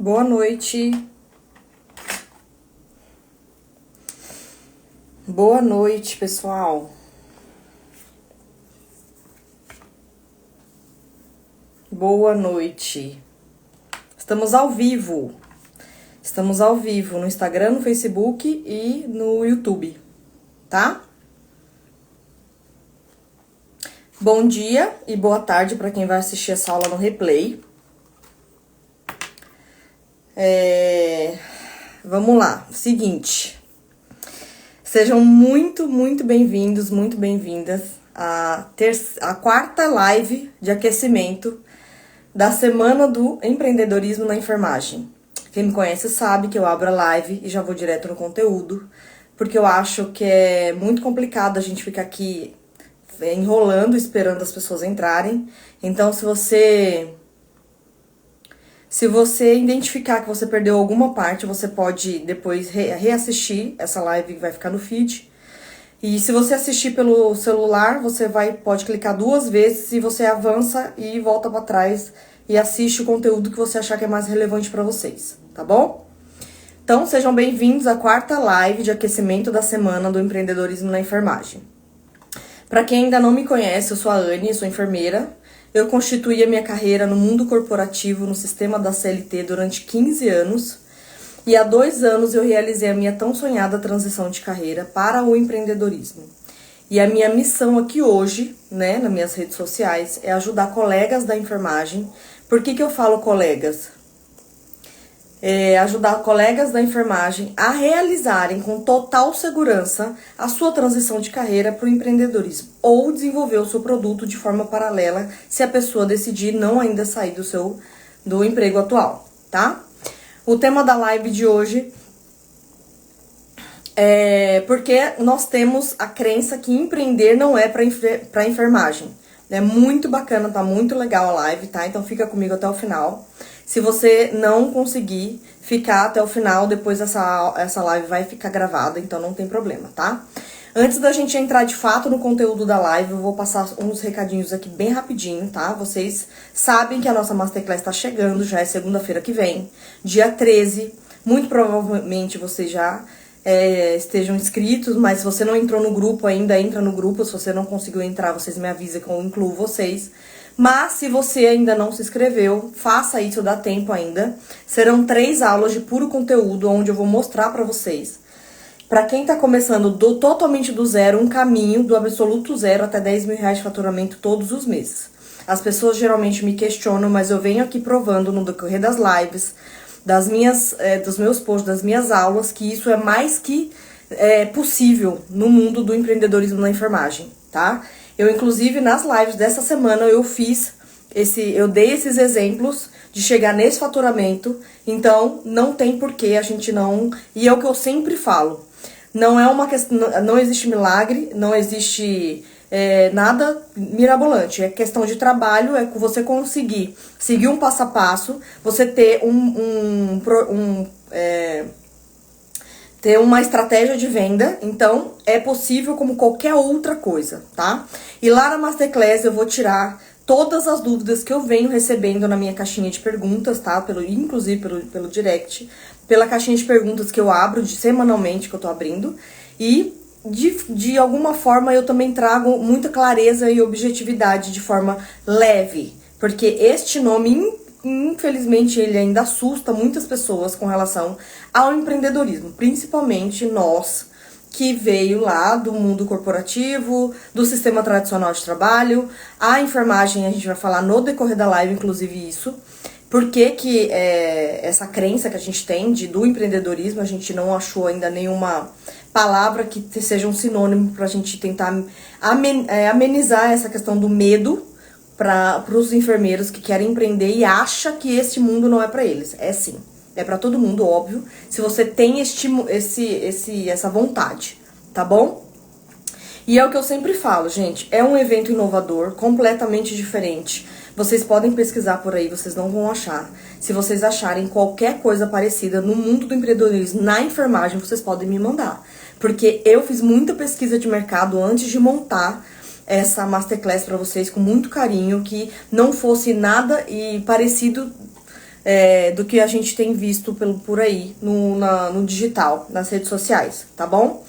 Boa noite. Boa noite, pessoal. Boa noite. Estamos ao vivo. Estamos ao vivo no Instagram, no Facebook e no YouTube, tá? Bom dia e boa tarde para quem vai assistir essa aula no replay. Vamos lá, seguinte. Sejam muito bem-vindos, muito bem-vindas à quarta live de aquecimento da Semana do Empreendedorismo na Enfermagem. Quem me conhece sabe que eu abro a live e já vou direto no conteúdo, porque eu acho que é muito complicado a gente ficar aqui enrolando, esperando as pessoas entrarem. Então, se você identificar que você perdeu alguma parte, você pode depois reassistir essa live que vai ficar no feed. E se você assistir pelo celular, você pode clicar 2 vezes e você avança e volta para trás e assiste o conteúdo que você achar que é mais relevante para vocês, tá bom? Então, sejam bem-vindos à quarta live de aquecimento da Semana do Empreendedorismo na Enfermagem. Para quem ainda não me conhece, eu sou a Anne, sou enfermeira. Eu constituí a minha carreira no mundo corporativo, no sistema da CLT, durante 15 anos. E há 2 anos eu realizei a minha tão sonhada transição de carreira para o empreendedorismo. E a minha missão aqui hoje, né, nas minhas redes sociais, é ajudar colegas da enfermagem. Por que eu falo colegas? Ajudar colegas da enfermagem a realizarem com total segurança a sua transição de carreira para o empreendedorismo ou desenvolver o seu produto de forma paralela se a pessoa decidir não ainda sair do emprego atual, tá? O tema da live de hoje é porque nós temos a crença que empreender não é para enfermagem. É muito bacana, tá muito legal a live, tá? Então fica comigo até o final. Se você não conseguir ficar até o final, depois essa live vai ficar gravada, então não tem problema, tá? Antes da gente entrar de fato no conteúdo da live, eu vou passar uns recadinhos aqui bem rapidinho, tá? Vocês sabem que a nossa Masterclass tá chegando, já é segunda-feira que vem, dia 13. Muito provavelmente vocês já estejam inscritos, mas se você não entrou no grupo ainda, entra no grupo. Se você não conseguiu entrar, vocês me avisam que eu incluo vocês. Mas se você ainda não se inscreveu, faça isso, dá tempo ainda. Serão 3 aulas de puro conteúdo, onde eu vou mostrar pra vocês, pra quem tá começando totalmente do zero, um caminho do absoluto zero até 10 mil reais de faturamento todos os meses. As pessoas geralmente me questionam, mas eu venho aqui provando no decorrer das lives, dos meus posts, das minhas aulas, que isso é mais que possível no mundo do empreendedorismo na enfermagem, tá? Eu, inclusive, nas lives dessa semana, eu dei esses exemplos de chegar nesse faturamento. Então, não tem porquê a gente não... E é o que eu sempre falo. Não é uma questão... Não existe milagre, não existe nada mirabolante. É questão de trabalho, é você conseguir seguir um passo a passo, você ter ter uma estratégia de venda. Então, é possível como qualquer outra coisa, tá? E lá na Masterclass eu vou tirar todas as dúvidas que eu venho recebendo na minha caixinha de perguntas, tá? Inclusive pelo direct, pela caixinha de perguntas que eu abro semanalmente, que eu tô abrindo. E, de alguma forma, eu também trago muita clareza e objetividade de forma leve. Porque este nome, infelizmente, ele ainda assusta muitas pessoas com relação ao empreendedorismo, principalmente nós que veio lá do mundo corporativo, do sistema tradicional de trabalho. A enfermagem, a gente vai falar no decorrer da live, inclusive isso. Por que essa crença que a gente tem do empreendedorismo, a gente não achou ainda nenhuma palavra que seja um sinônimo pra gente tentar amenizar essa questão do medo para os enfermeiros que querem empreender e acham que esse mundo não é para eles. É sim, é para todo mundo, óbvio, se você tem essa vontade, tá bom? E é o que eu sempre falo, gente, é um evento inovador, completamente diferente. Vocês podem pesquisar por aí, vocês não vão achar. Se vocês acharem qualquer coisa parecida no mundo do empreendedorismo, na enfermagem, vocês podem me mandar. Porque eu fiz muita pesquisa de mercado antes de montar essa Masterclass pra vocês com muito carinho, que não fosse nada parecido do que a gente tem visto por aí no digital, nas redes sociais, tá bom?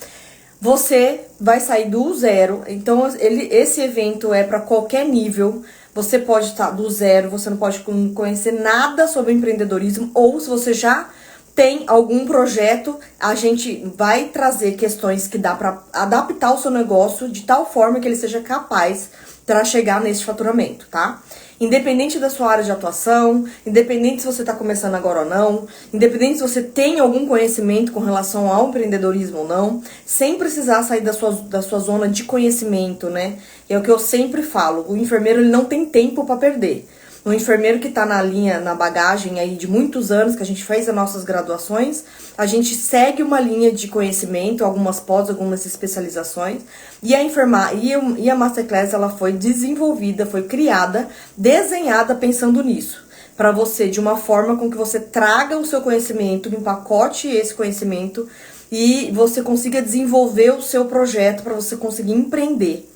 Você vai sair do zero, então esse evento é para qualquer nível. Você pode estar do zero, você não pode conhecer nada sobre empreendedorismo, ou se você já tem algum projeto, a gente vai trazer questões que dá para adaptar o seu negócio de tal forma que ele seja capaz para chegar nesse faturamento, tá? Independente da sua área de atuação, independente se você está começando agora ou não, independente se você tem algum conhecimento com relação ao empreendedorismo ou não, sem precisar sair da sua zona de conhecimento, né? É o que eu sempre falo, o enfermeiro ele não tem tempo para perder. Um enfermeiro que está na bagagem aí de muitos anos, que a gente fez as nossas graduações, a gente segue uma linha de conhecimento, algumas pós, algumas especializações, e a Masterclass ela foi desenvolvida, foi criada, desenhada pensando nisso, para você, de uma forma com que você traga o seu conhecimento, empacote esse conhecimento e você consiga desenvolver o seu projeto para você conseguir empreender,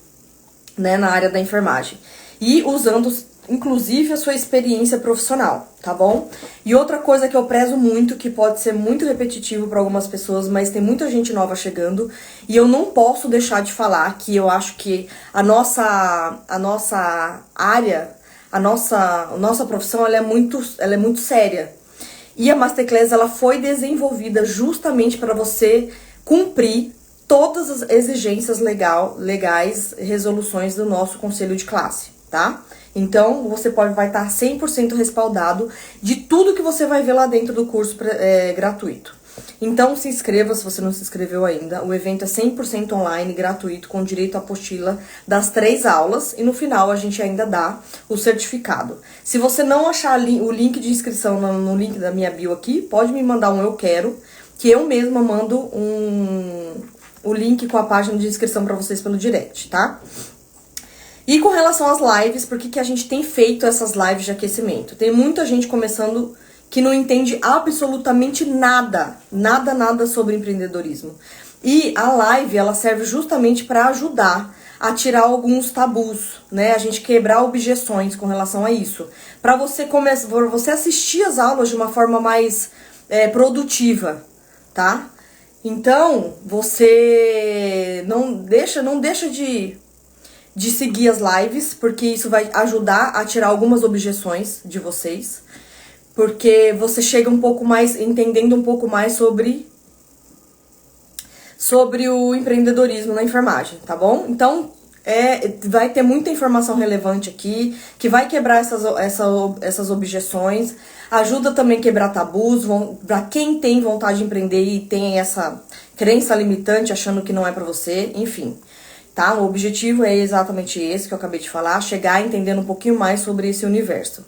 né, na área da enfermagem. E usando inclusive a sua experiência profissional, tá bom? E outra coisa que eu prezo muito, que pode ser muito repetitivo para algumas pessoas, mas tem muita gente nova chegando, e eu não posso deixar de falar que eu acho que a nossa área, a nossa profissão, ela é muito séria. E a Masterclass, ela foi desenvolvida justamente para você cumprir todas as exigências legais, resoluções do nosso conselho de classe, tá? Então, você vai estar 100% respaldado de tudo que você vai ver lá dentro do curso gratuito. Então, se inscreva se você não se inscreveu ainda. O evento é 100% online, gratuito, com direito à apostila das 3 aulas. E no final, a gente ainda dá o certificado. Se você não achar o link de inscrição no link da minha bio aqui, pode me mandar um eu quero, que eu mesma mando o link com a página de inscrição para vocês pelo direct, tá? E com relação às lives, por que a gente tem feito essas lives de aquecimento? Tem muita gente começando que não entende absolutamente nada sobre empreendedorismo. E a live, ela serve justamente para ajudar a tirar alguns tabus, né? A gente quebrar objeções com relação a isso. Para você assistir as aulas de uma forma mais produtiva, tá? Então, você não deixa de seguir as lives, porque isso vai ajudar a tirar algumas objeções de vocês, porque você chega um pouco mais, entendendo um pouco mais sobre o empreendedorismo na enfermagem, tá bom? Então, vai ter muita informação relevante aqui, que vai quebrar essas objeções, ajuda também a quebrar tabus, para quem tem vontade de empreender e tem essa crença limitante, achando que não é pra você, enfim. Tá? O objetivo é exatamente esse que eu acabei de falar, chegar entendendo um pouquinho mais sobre esse universo.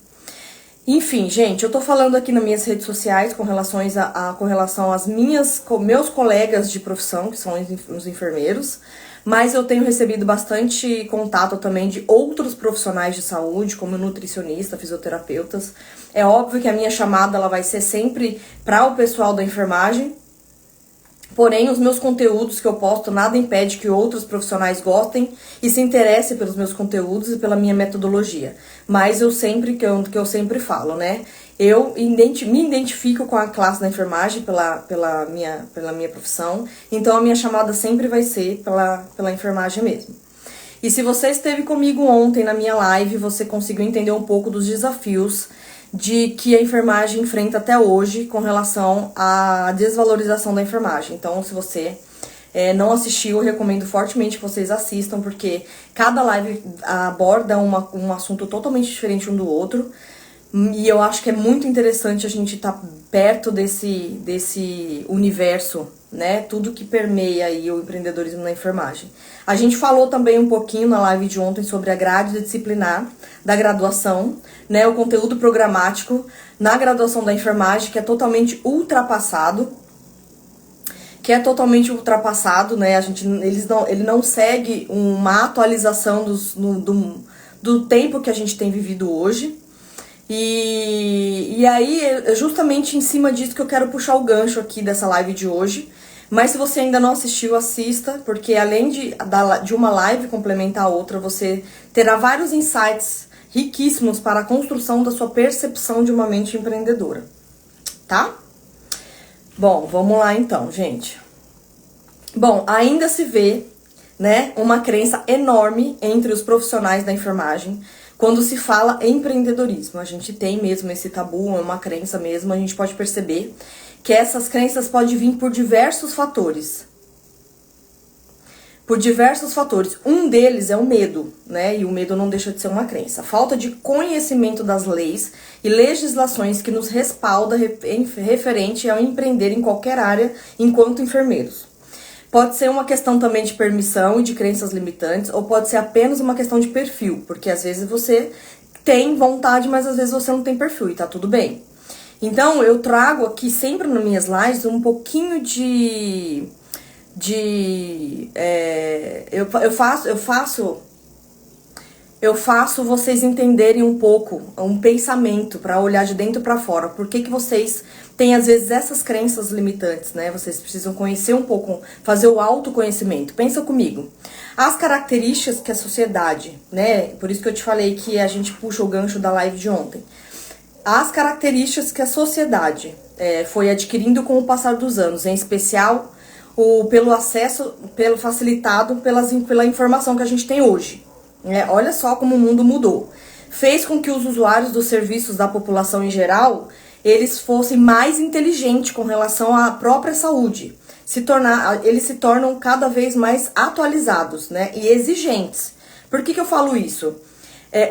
Enfim, gente, eu tô falando aqui nas minhas redes sociais com relação aos meus colegas de profissão, que são os enfermeiros, mas eu tenho recebido bastante contato também de outros profissionais de saúde, como nutricionista, fisioterapeutas. É óbvio que a minha chamada ela vai ser sempre para o pessoal da enfermagem, porém, os meus conteúdos que eu posto, nada impede que outros profissionais gostem e se interessem pelos meus conteúdos e pela minha metodologia. Mas eu sempre falo, né? Eu me identifico com a classe da enfermagem pela minha profissão, então a minha chamada sempre vai ser pela enfermagem mesmo. E se você esteve comigo ontem na minha live, você conseguiu entender um pouco dos desafios de que a enfermagem enfrenta até hoje com relação à desvalorização da enfermagem. Então, se você não assistiu, eu recomendo fortemente que vocês assistam, porque cada live aborda um assunto totalmente diferente um do outro. E eu acho que é muito interessante a gente estar perto desse universo, né? Tudo que permeia aí o empreendedorismo na enfermagem. A gente falou também um pouquinho na live de ontem sobre a grade disciplinar da graduação, né? O conteúdo programático na graduação da enfermagem, que é totalmente ultrapassado. Né? Ele não segue uma atualização do tempo que a gente tem vivido hoje. E aí, é justamente em cima disso que eu quero puxar o gancho aqui dessa live de hoje. Mas se você ainda não assistiu, assista, porque além de uma live complementar a outra, você terá vários insights riquíssimos para a construção da sua percepção de uma mente empreendedora, tá? Bom, vamos lá então, gente. Bom, ainda se vê, né, uma crença enorme entre os profissionais da enfermagem quando se fala em empreendedorismo. A gente tem mesmo esse tabu, é uma crença mesmo, a gente pode perceber que essas crenças podem vir por diversos fatores. Por diversos fatores. Um deles é o medo, né? E o medo não deixa de ser uma crença. Falta de conhecimento das leis e legislações que nos respalda referente ao empreender em qualquer área enquanto enfermeiros. Pode ser uma questão também de permissão e de crenças limitantes, ou pode ser apenas uma questão de perfil, porque às vezes você tem vontade, mas às vezes você não tem perfil e tá tudo bem. Então, eu trago aqui sempre nas minhas lives um pouquinho eu faço vocês entenderem um pouco, um pensamento para olhar de dentro para fora. Por que vocês têm às vezes essas crenças limitantes, né? Vocês precisam conhecer um pouco, fazer o autoconhecimento. Pensa comigo. As características que a sociedade, né? Por isso que eu te falei que a gente puxa o gancho da live de ontem. As características que a sociedade foi adquirindo com o passar dos anos, em especial pelo acesso, pelo facilitado pela informação que a gente tem hoje. Olha só como o mundo mudou. Fez com que os usuários dos serviços da população em geral, eles fossem mais inteligentes com relação à própria saúde. Eles se tornam cada vez mais atualizados, né, e exigentes. Por que eu falo isso?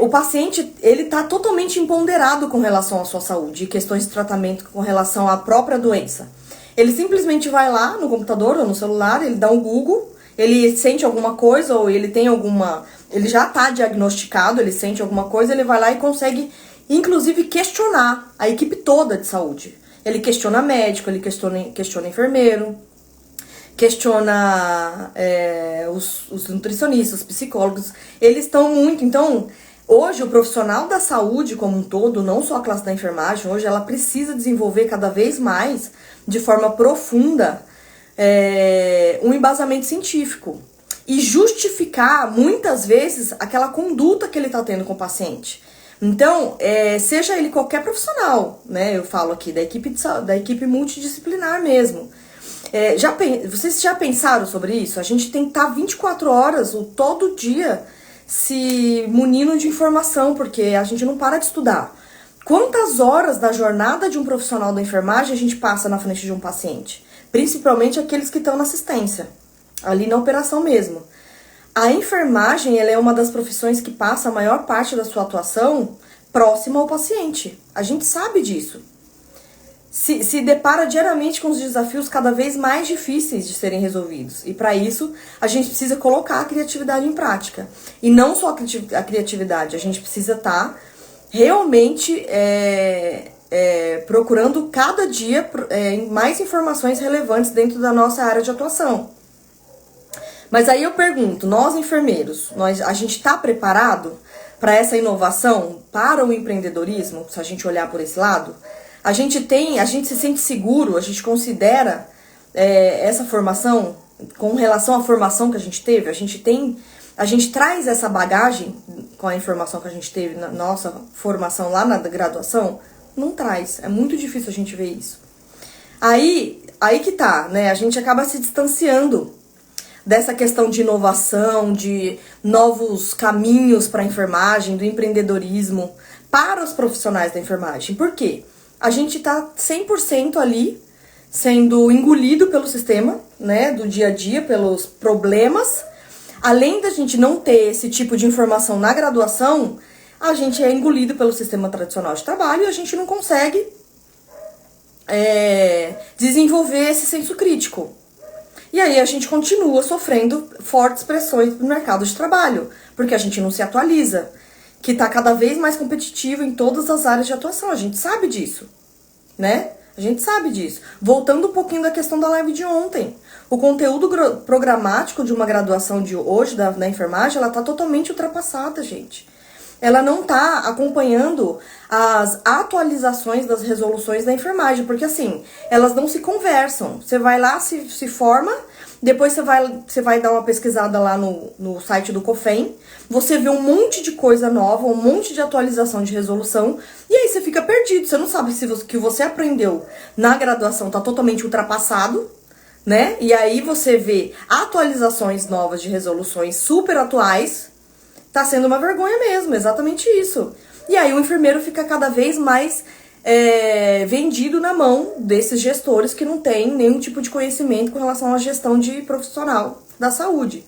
O paciente, ele está totalmente empoderado com relação à sua saúde e questões de tratamento com relação à própria doença. Ele simplesmente vai lá no computador ou no celular, ele dá um Google, ele sente alguma coisa ou ele tem alguma... Ele já está diagnosticado, ele sente alguma coisa, ele vai lá e consegue, inclusive, questionar a equipe toda de saúde. Ele questiona médico, ele questiona enfermeiro, questiona os nutricionistas, os psicólogos. Eles estão muito... Então, hoje o profissional da saúde como um todo, não só a classe da enfermagem, hoje ela precisa desenvolver cada vez mais, de forma profunda, um embasamento científico. E justificar, muitas vezes, aquela conduta que ele está tendo com o paciente. Então, seja ele qualquer profissional, né? Eu falo aqui da equipe multidisciplinar mesmo. Vocês já pensaram sobre isso? A gente tem que estar 24 horas, todo dia, se munindo de informação, porque a gente não para de estudar. Quantas horas da jornada de um profissional da enfermagem a gente passa na frente de um paciente? Principalmente aqueles que estão na assistência, ali na operação mesmo. A enfermagem, ela é uma das profissões que passa a maior parte da sua atuação próxima ao paciente. A gente sabe disso. Se depara diariamente com os desafios cada vez mais difíceis de serem resolvidos. E para isso, a gente precisa colocar a criatividade em prática. E não só a criatividade, a gente precisa estar realmente procurando cada dia mais informações relevantes dentro da nossa área de atuação. Mas aí eu pergunto, nós enfermeiros, a gente está preparado para essa inovação, para o empreendedorismo, se a gente olhar por esse lado? A gente se sente seguro, a gente considera essa formação, com relação à formação que a gente teve, a gente traz essa bagagem com a informação que a gente teve na nossa formação lá na graduação? Não traz, é muito difícil a gente ver isso. Aí que tá, né, a gente acaba se distanciando dessa questão de inovação, de novos caminhos para a enfermagem, do empreendedorismo, para os profissionais da enfermagem. Por quê? A gente tá 100% ali, sendo engolido pelo sistema, né, do dia a dia, pelos problemas. Além da gente não ter esse tipo de informação na graduação, a gente é engolido pelo sistema tradicional de trabalho e a gente não consegue desenvolver esse senso crítico. E aí a gente continua sofrendo fortes pressões no mercado de trabalho, porque a gente não se atualiza, que está cada vez mais competitivo em todas as áreas de atuação. A gente sabe disso, né? A gente sabe disso. Voltando um pouquinho da questão da live de ontem. O conteúdo programático de uma graduação de hoje da enfermagem, ela está totalmente ultrapassada, gente. Ela não está acompanhando as atualizações das resoluções da enfermagem, porque assim, elas não se conversam. Você vai lá, se forma, Depois você vai dar uma pesquisada lá no site do COFEM, você vê um monte de coisa nova, um monte de atualização de resolução, e aí você fica perdido, você não sabe se o que você aprendeu na graduação tá totalmente ultrapassado, né? E aí você vê atualizações novas de resoluções super atuais, tá sendo uma vergonha mesmo, exatamente isso. E aí o enfermeiro fica cada vez mais vendido na mão desses gestores que não têm nenhum tipo de conhecimento com relação à gestão de profissional da saúde.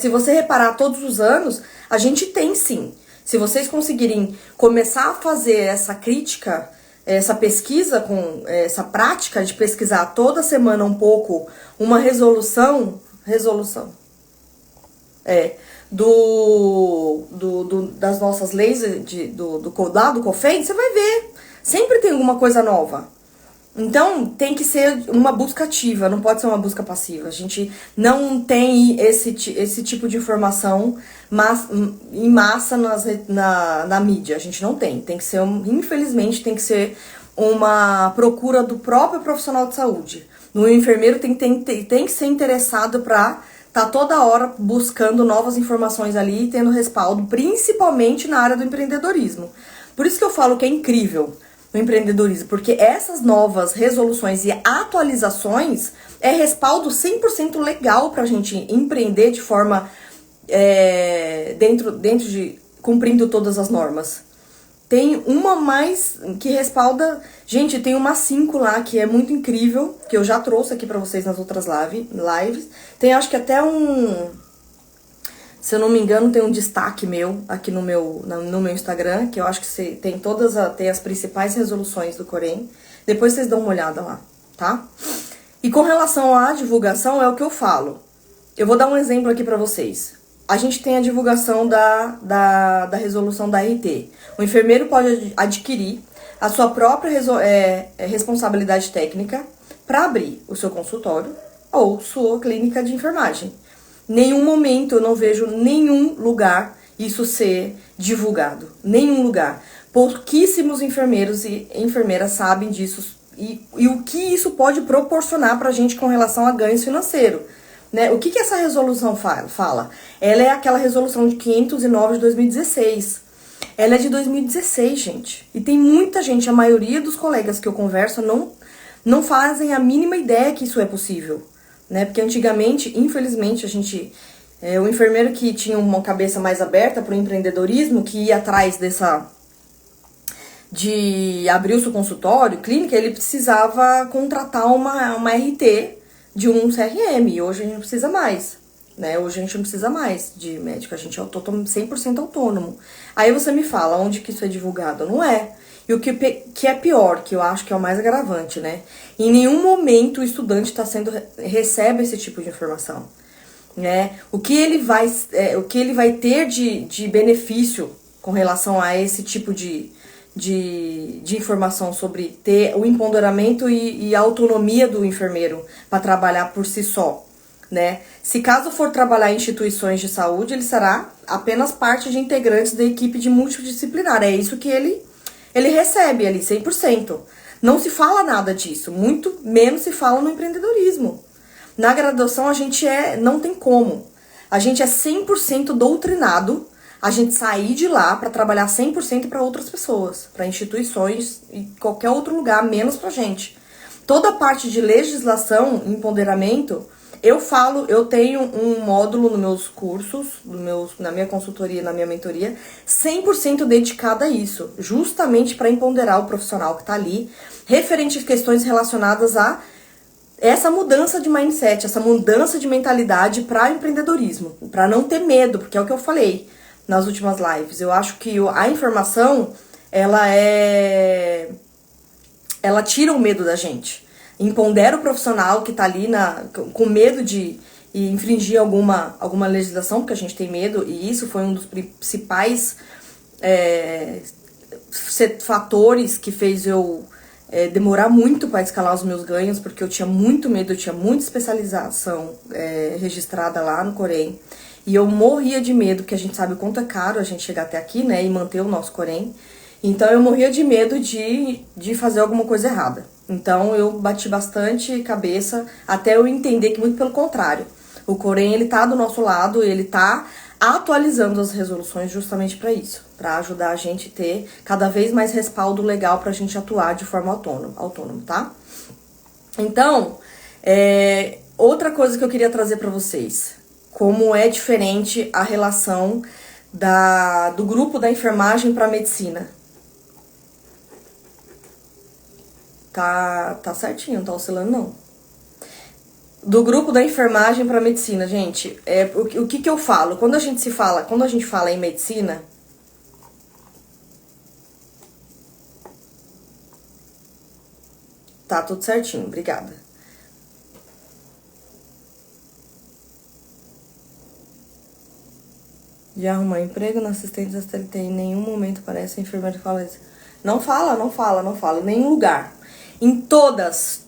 Se você reparar todos os anos, a gente tem sim. Se vocês conseguirem começar a fazer essa crítica, essa pesquisa, com essa prática de pesquisar toda semana um pouco uma resolução das nossas leis do COFEM, você vai ver. Sempre tem alguma coisa nova. Então, tem que ser uma busca ativa, não pode ser uma busca passiva. A gente não tem esse tipo de informação em massa na mídia. A gente não tem. Tem que ser, infelizmente, tem que ser uma procura do próprio profissional de saúde. O enfermeiro tem que ser interessado para tá toda hora buscando novas informações ali e tendo respaldo, principalmente na área do empreendedorismo. Por isso que eu falo que é incrível o empreendedorismo, porque essas novas resoluções e atualizações é respaldo 100% legal pra gente empreender de forma dentro de cumprindo todas as normas. Tem uma mais que respalda... Gente, tem uma 5 lá que é muito incrível, que eu já trouxe aqui pra vocês nas outras lives. Tem acho que até se eu não me engano, tem um destaque meu aqui no meu Instagram, que eu acho que tem as principais resoluções do Corém. Depois vocês dão uma olhada lá, tá? E com relação à divulgação, é o que eu falo. Eu vou dar um exemplo aqui pra vocês. A gente tem a divulgação da resolução da RT. O enfermeiro pode adquirir a sua própria responsabilidade técnica para abrir o seu consultório ou sua clínica de enfermagem. Nenhum momento eu não vejo nenhum lugar isso ser divulgado. Nenhum lugar. Pouquíssimos enfermeiros e enfermeiras sabem disso e o que isso pode proporcionar pra gente com relação a ganhos financeiros. Né? O que essa resolução fala? Ela é aquela resolução de 509 de 2016. Ela é de 2016, gente. E tem muita gente, a maioria dos colegas que eu converso não fazem a mínima ideia que isso é possível. Né? Porque antigamente, infelizmente, o enfermeiro que tinha uma cabeça mais aberta para o empreendedorismo, que ia atrás de abrir o seu consultório, clínica, ele precisava contratar uma RT de um CRM, e hoje a gente não precisa mais, né? Hoje a gente não precisa mais de médico, a gente é 100% autônomo. Aí você me fala, onde que isso é divulgado? Não é. E o que é pior, que eu acho que é o mais agravante, né? Em nenhum momento o estudante recebe esse tipo de informação, né? O que ele vai ter de benefício com relação a esse tipo de informação sobre ter o empoderamento e a autonomia do enfermeiro para trabalhar por si só, né? Se caso for trabalhar em instituições de saúde, ele será apenas parte de integrantes da equipe de multidisciplinar. É isso que ele recebe ali, 100%. Não se fala nada disso, muito menos se fala no empreendedorismo. Na graduação a gente não tem como. A gente é 100% doutrinado a gente sair de lá para trabalhar 100% para outras pessoas, para instituições e qualquer outro lugar, menos pra gente. Toda a parte de legislação, empoderamento, eu tenho um módulo nos meus cursos, na minha consultoria, na minha mentoria, 100% dedicado a isso, justamente para empoderar o profissional que está ali, referente a questões relacionadas a essa mudança de mindset, essa mudança de mentalidade para empreendedorismo, para não ter medo, porque é o que eu falei nas últimas lives. Eu acho que a informação, ela tira o medo da gente. Empodera o profissional que tá ali com medo de infringir alguma legislação, porque a gente tem medo, e isso foi um dos principais fatores que fez eu demorar muito para escalar os meus ganhos, porque eu tinha muito medo, eu tinha muita especialização registrada lá no Corém, e eu morria de medo, porque a gente sabe o quanto é caro a gente chegar até aqui, né, e manter o nosso Corém. Então eu morria de medo de fazer alguma coisa errada. Então eu bati bastante cabeça até eu entender que muito pelo contrário. O Corém, ele tá do nosso lado, ele tá atualizando as resoluções justamente para isso, para ajudar a gente a ter cada vez mais respaldo legal pra gente atuar de forma autônoma, tá? Então, outra coisa que eu queria trazer para vocês, como é diferente a relação do grupo da enfermagem para medicina. Tá certinho, não tá oscilando não. Do grupo da enfermagem para medicina, gente, o que eu falo? Quando a gente fala em medicina, tá tudo certinho, obrigada. De arrumar emprego na assistente da STLT, em nenhum momento parece a enfermeira que fala isso. Não fala, em nenhum lugar. Em todas,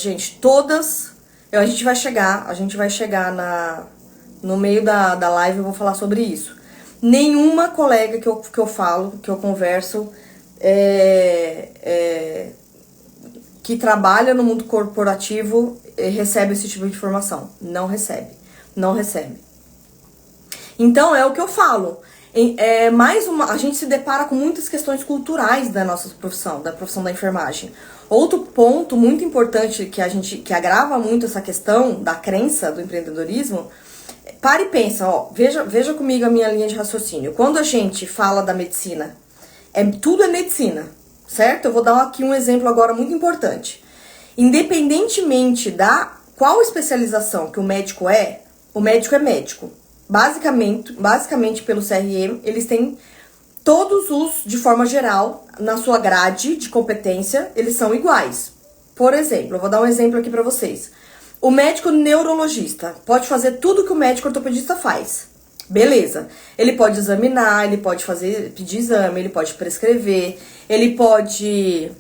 gente, todas, a gente vai chegar no meio da live, eu vou falar sobre isso. Nenhuma colega que eu falo, que eu converso, que trabalha no mundo corporativo, recebe esse tipo de informação. Não recebe. Então, é o que eu falo. A gente se depara com muitas questões culturais da nossa profissão, da profissão da enfermagem. Outro ponto muito importante que agrava muito essa questão da crença do empreendedorismo, para e pensa, veja comigo a minha linha de raciocínio. Quando a gente fala da medicina, tudo é medicina, certo? Eu vou dar aqui um exemplo agora muito importante. Independentemente da qual especialização que o médico é médico. Basicamente pelo CRM, eles têm todos de forma geral, na sua grade de competência, eles são iguais. Por exemplo, eu vou dar um exemplo aqui pra vocês. O médico neurologista pode fazer tudo que o médico ortopedista faz. Beleza. Ele pode examinar, ele pode pedir exame, ele pode prescrever, ele pode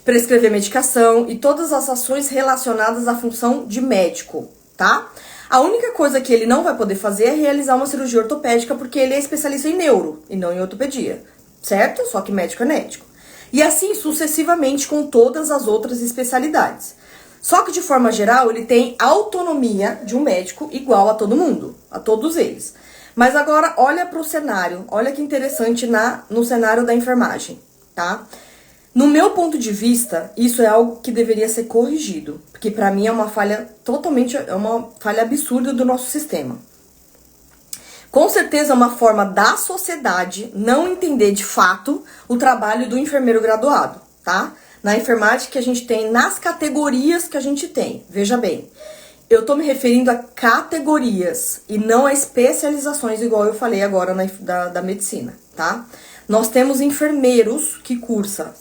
prescrever medicação e todas as ações relacionadas à função de médico, tá? A única coisa que ele não vai poder fazer é realizar uma cirurgia ortopédica, porque ele é especialista em neuro e não em ortopedia, certo? Só que médico é médico. E assim sucessivamente com todas as outras especialidades. Só que de forma geral ele tem autonomia de um médico igual a todo mundo, a todos eles. Mas agora olha para o cenário, olha que interessante no cenário da enfermagem, tá? No meu ponto de vista, isso é algo que deveria ser corrigido, porque pra mim é uma falha absurda do nosso sistema. Com certeza é uma forma da sociedade não entender de fato o trabalho do enfermeiro graduado, tá? Na enfermagem que a gente tem, nas categorias que a gente tem. Veja bem, eu tô me referindo a categorias e não a especializações, igual eu falei agora da medicina, tá? Nós temos enfermeiros que cursam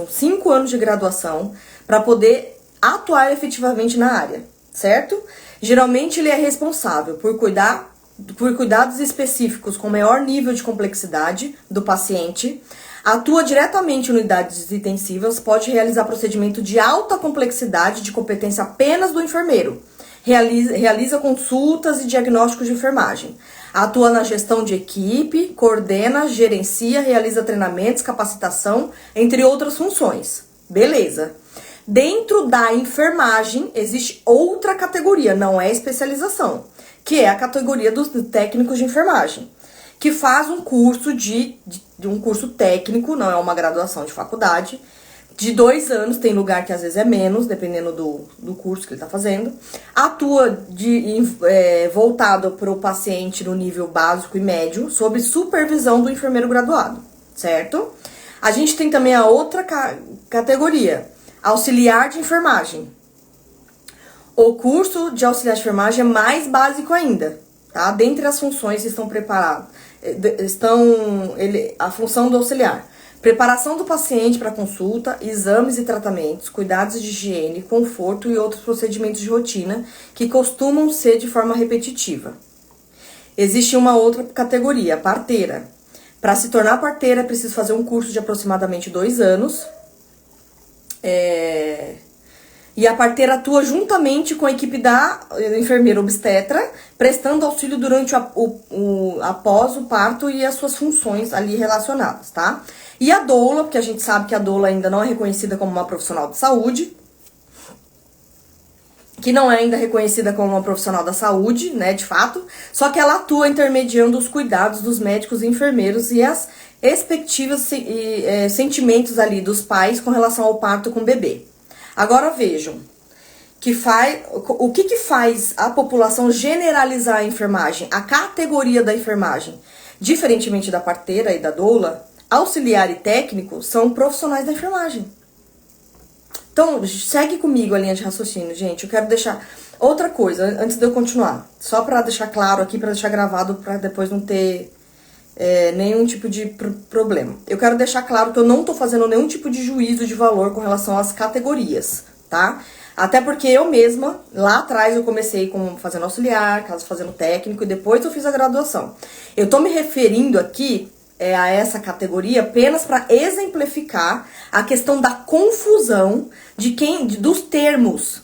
5 anos de graduação para poder atuar efetivamente na área, certo? Geralmente ele é responsável por cuidados específicos com maior nível de complexidade do paciente, atua diretamente em unidades intensivas, pode realizar procedimento de alta complexidade de competência apenas do enfermeiro, realiza consultas e diagnósticos de enfermagem, atua na gestão de equipe, coordena, gerencia, realiza treinamentos, capacitação, entre outras funções. Beleza. Dentro da enfermagem existe outra categoria, não é especialização, que é a categoria dos técnicos de enfermagem, que faz um curso um curso técnico, não é uma graduação de faculdade, de 2 anos, tem lugar que às vezes é menos, dependendo do curso que ele está fazendo. Atua voltado para o paciente no nível básico e médio, sob supervisão do enfermeiro graduado, certo? A gente tem também a outra categoria, auxiliar de enfermagem. O curso de auxiliar de enfermagem é mais básico ainda, tá? Dentre as funções que estão preparadas, a função do auxiliar: preparação do paciente para consulta, exames e tratamentos, cuidados de higiene, conforto e outros procedimentos de rotina que costumam ser de forma repetitiva. Existe uma outra categoria, parteira. Para se tornar parteira é preciso fazer um curso de aproximadamente 2 anos. E a parteira atua juntamente com a equipe da enfermeira obstetra, prestando auxílio durante após o parto e as suas funções ali relacionadas, tá? E a doula, porque a gente sabe que a doula ainda não é reconhecida como uma profissional de saúde, que não é ainda reconhecida como uma profissional da saúde, né, de fato, só que ela atua intermediando os cuidados dos médicos e enfermeiros e as expectativas e sentimentos ali dos pais com relação ao parto com o bebê. Agora vejam, o que faz a população generalizar a enfermagem, a categoria da enfermagem? Diferentemente da parteira e da doula, auxiliar e técnico são profissionais da enfermagem. Então, segue comigo a linha de raciocínio, gente. Eu quero deixar outra coisa, antes de eu continuar. Só pra deixar claro aqui, pra deixar gravado, pra depois não ter nenhum tipo de problema. Eu quero deixar claro que eu não tô fazendo nenhum tipo de juízo de valor com relação às categorias, tá? Até porque eu mesma, lá atrás, eu comecei fazendo auxiliar, fazendo técnico, e depois eu fiz a graduação. Eu tô me referindo aqui a essa categoria apenas para exemplificar a questão da confusão dos termos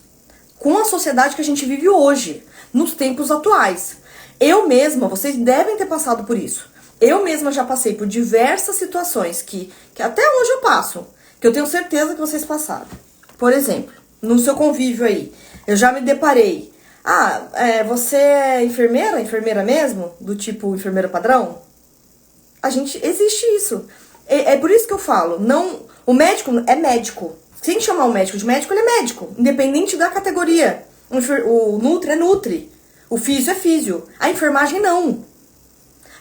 com a sociedade que a gente vive hoje, nos tempos atuais. Eu mesma, vocês devem ter passado por isso. Eu mesma já passei por diversas situações que até hoje eu passo, que eu tenho certeza que vocês passaram. Por exemplo, no seu convívio aí, eu já me deparei. Você é enfermeira? Enfermeira mesmo? Do tipo enfermeira padrão? Existe isso. É por isso que eu falo, o médico é médico. Sem chamar o médico de médico, ele é médico, independente da categoria. O nutri é nutri, o físio é físio, a enfermagem não.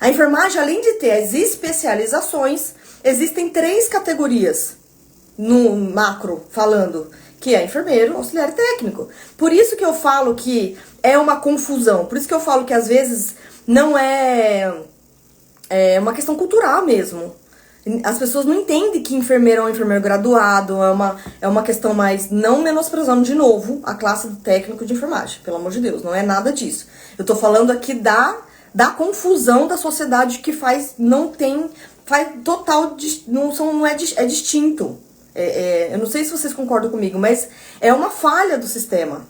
A enfermagem, além de ter as especializações, existem 3 categorias, no macro falando, que é enfermeiro, auxiliar e técnico. Por isso que eu falo que é uma confusão, por isso que eu falo que às vezes não é uma questão cultural mesmo. As pessoas não entendem que enfermeiro é um enfermeiro graduado, é uma questão mais, não menosprezando de novo a classe do técnico de enfermagem, pelo amor de Deus, não é nada disso. Eu tô falando aqui da confusão da sociedade que faz total, é distinto. Eu não sei se vocês concordam comigo, mas é uma falha do sistema,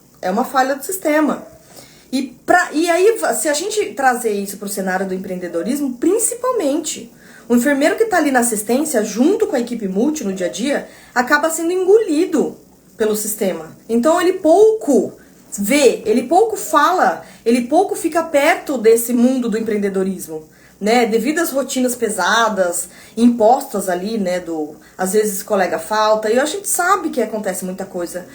E aí, se a gente trazer isso para o cenário do empreendedorismo, principalmente, o enfermeiro que está ali na assistência, junto com a equipe multi no dia a dia, acaba sendo engolido pelo sistema. Então ele pouco vê, ele pouco fala, ele pouco fica perto desse mundo do empreendedorismo, né? Devido às rotinas pesadas, impostas ali, né? Às vezes colega falta, e a gente sabe que acontece muita coisa.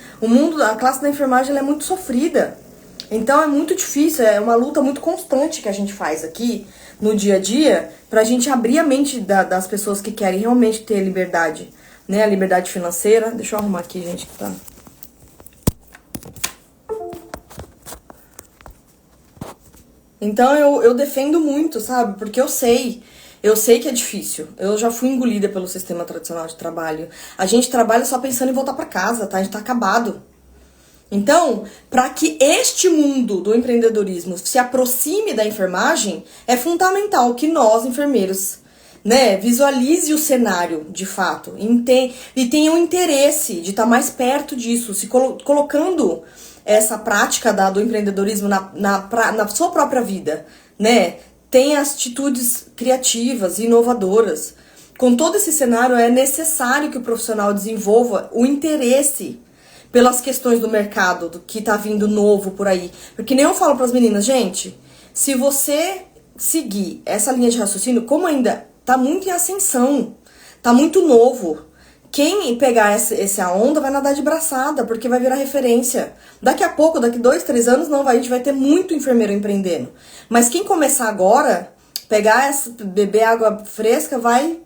A classe da enfermagem ela é muito sofrida. Então é muito difícil, é uma luta muito constante que a gente faz aqui no dia a dia pra gente abrir a mente das pessoas que querem realmente ter liberdade, né? A liberdade financeira. Deixa eu arrumar aqui, gente, que tá... Então eu defendo muito, sabe? Porque eu sei que é difícil. Eu já fui engolida pelo sistema tradicional de trabalho. A gente trabalha só pensando em voltar pra casa, tá? A gente tá acabado. Então, para que este mundo do empreendedorismo se aproxime da enfermagem, é fundamental que nós, enfermeiros, né, visualize o cenário de fato e tenha um interesse de estar mais perto disso, se colocando essa prática do empreendedorismo na sua própria vida, né? Tenha atitudes criativas e inovadoras. Com todo esse cenário, é necessário que o profissional desenvolva o interesse pelas questões do mercado, do que tá vindo novo por aí. Porque nem eu falo pras meninas, gente, se você seguir essa linha de raciocínio, como ainda tá muito em ascensão, tá muito novo, quem pegar essa onda vai nadar de braçada, porque vai virar referência. Daqui a pouco, daqui 2, 3 anos, a gente vai ter muito enfermeiro empreendendo. Mas quem começar agora, beber água fresca, vai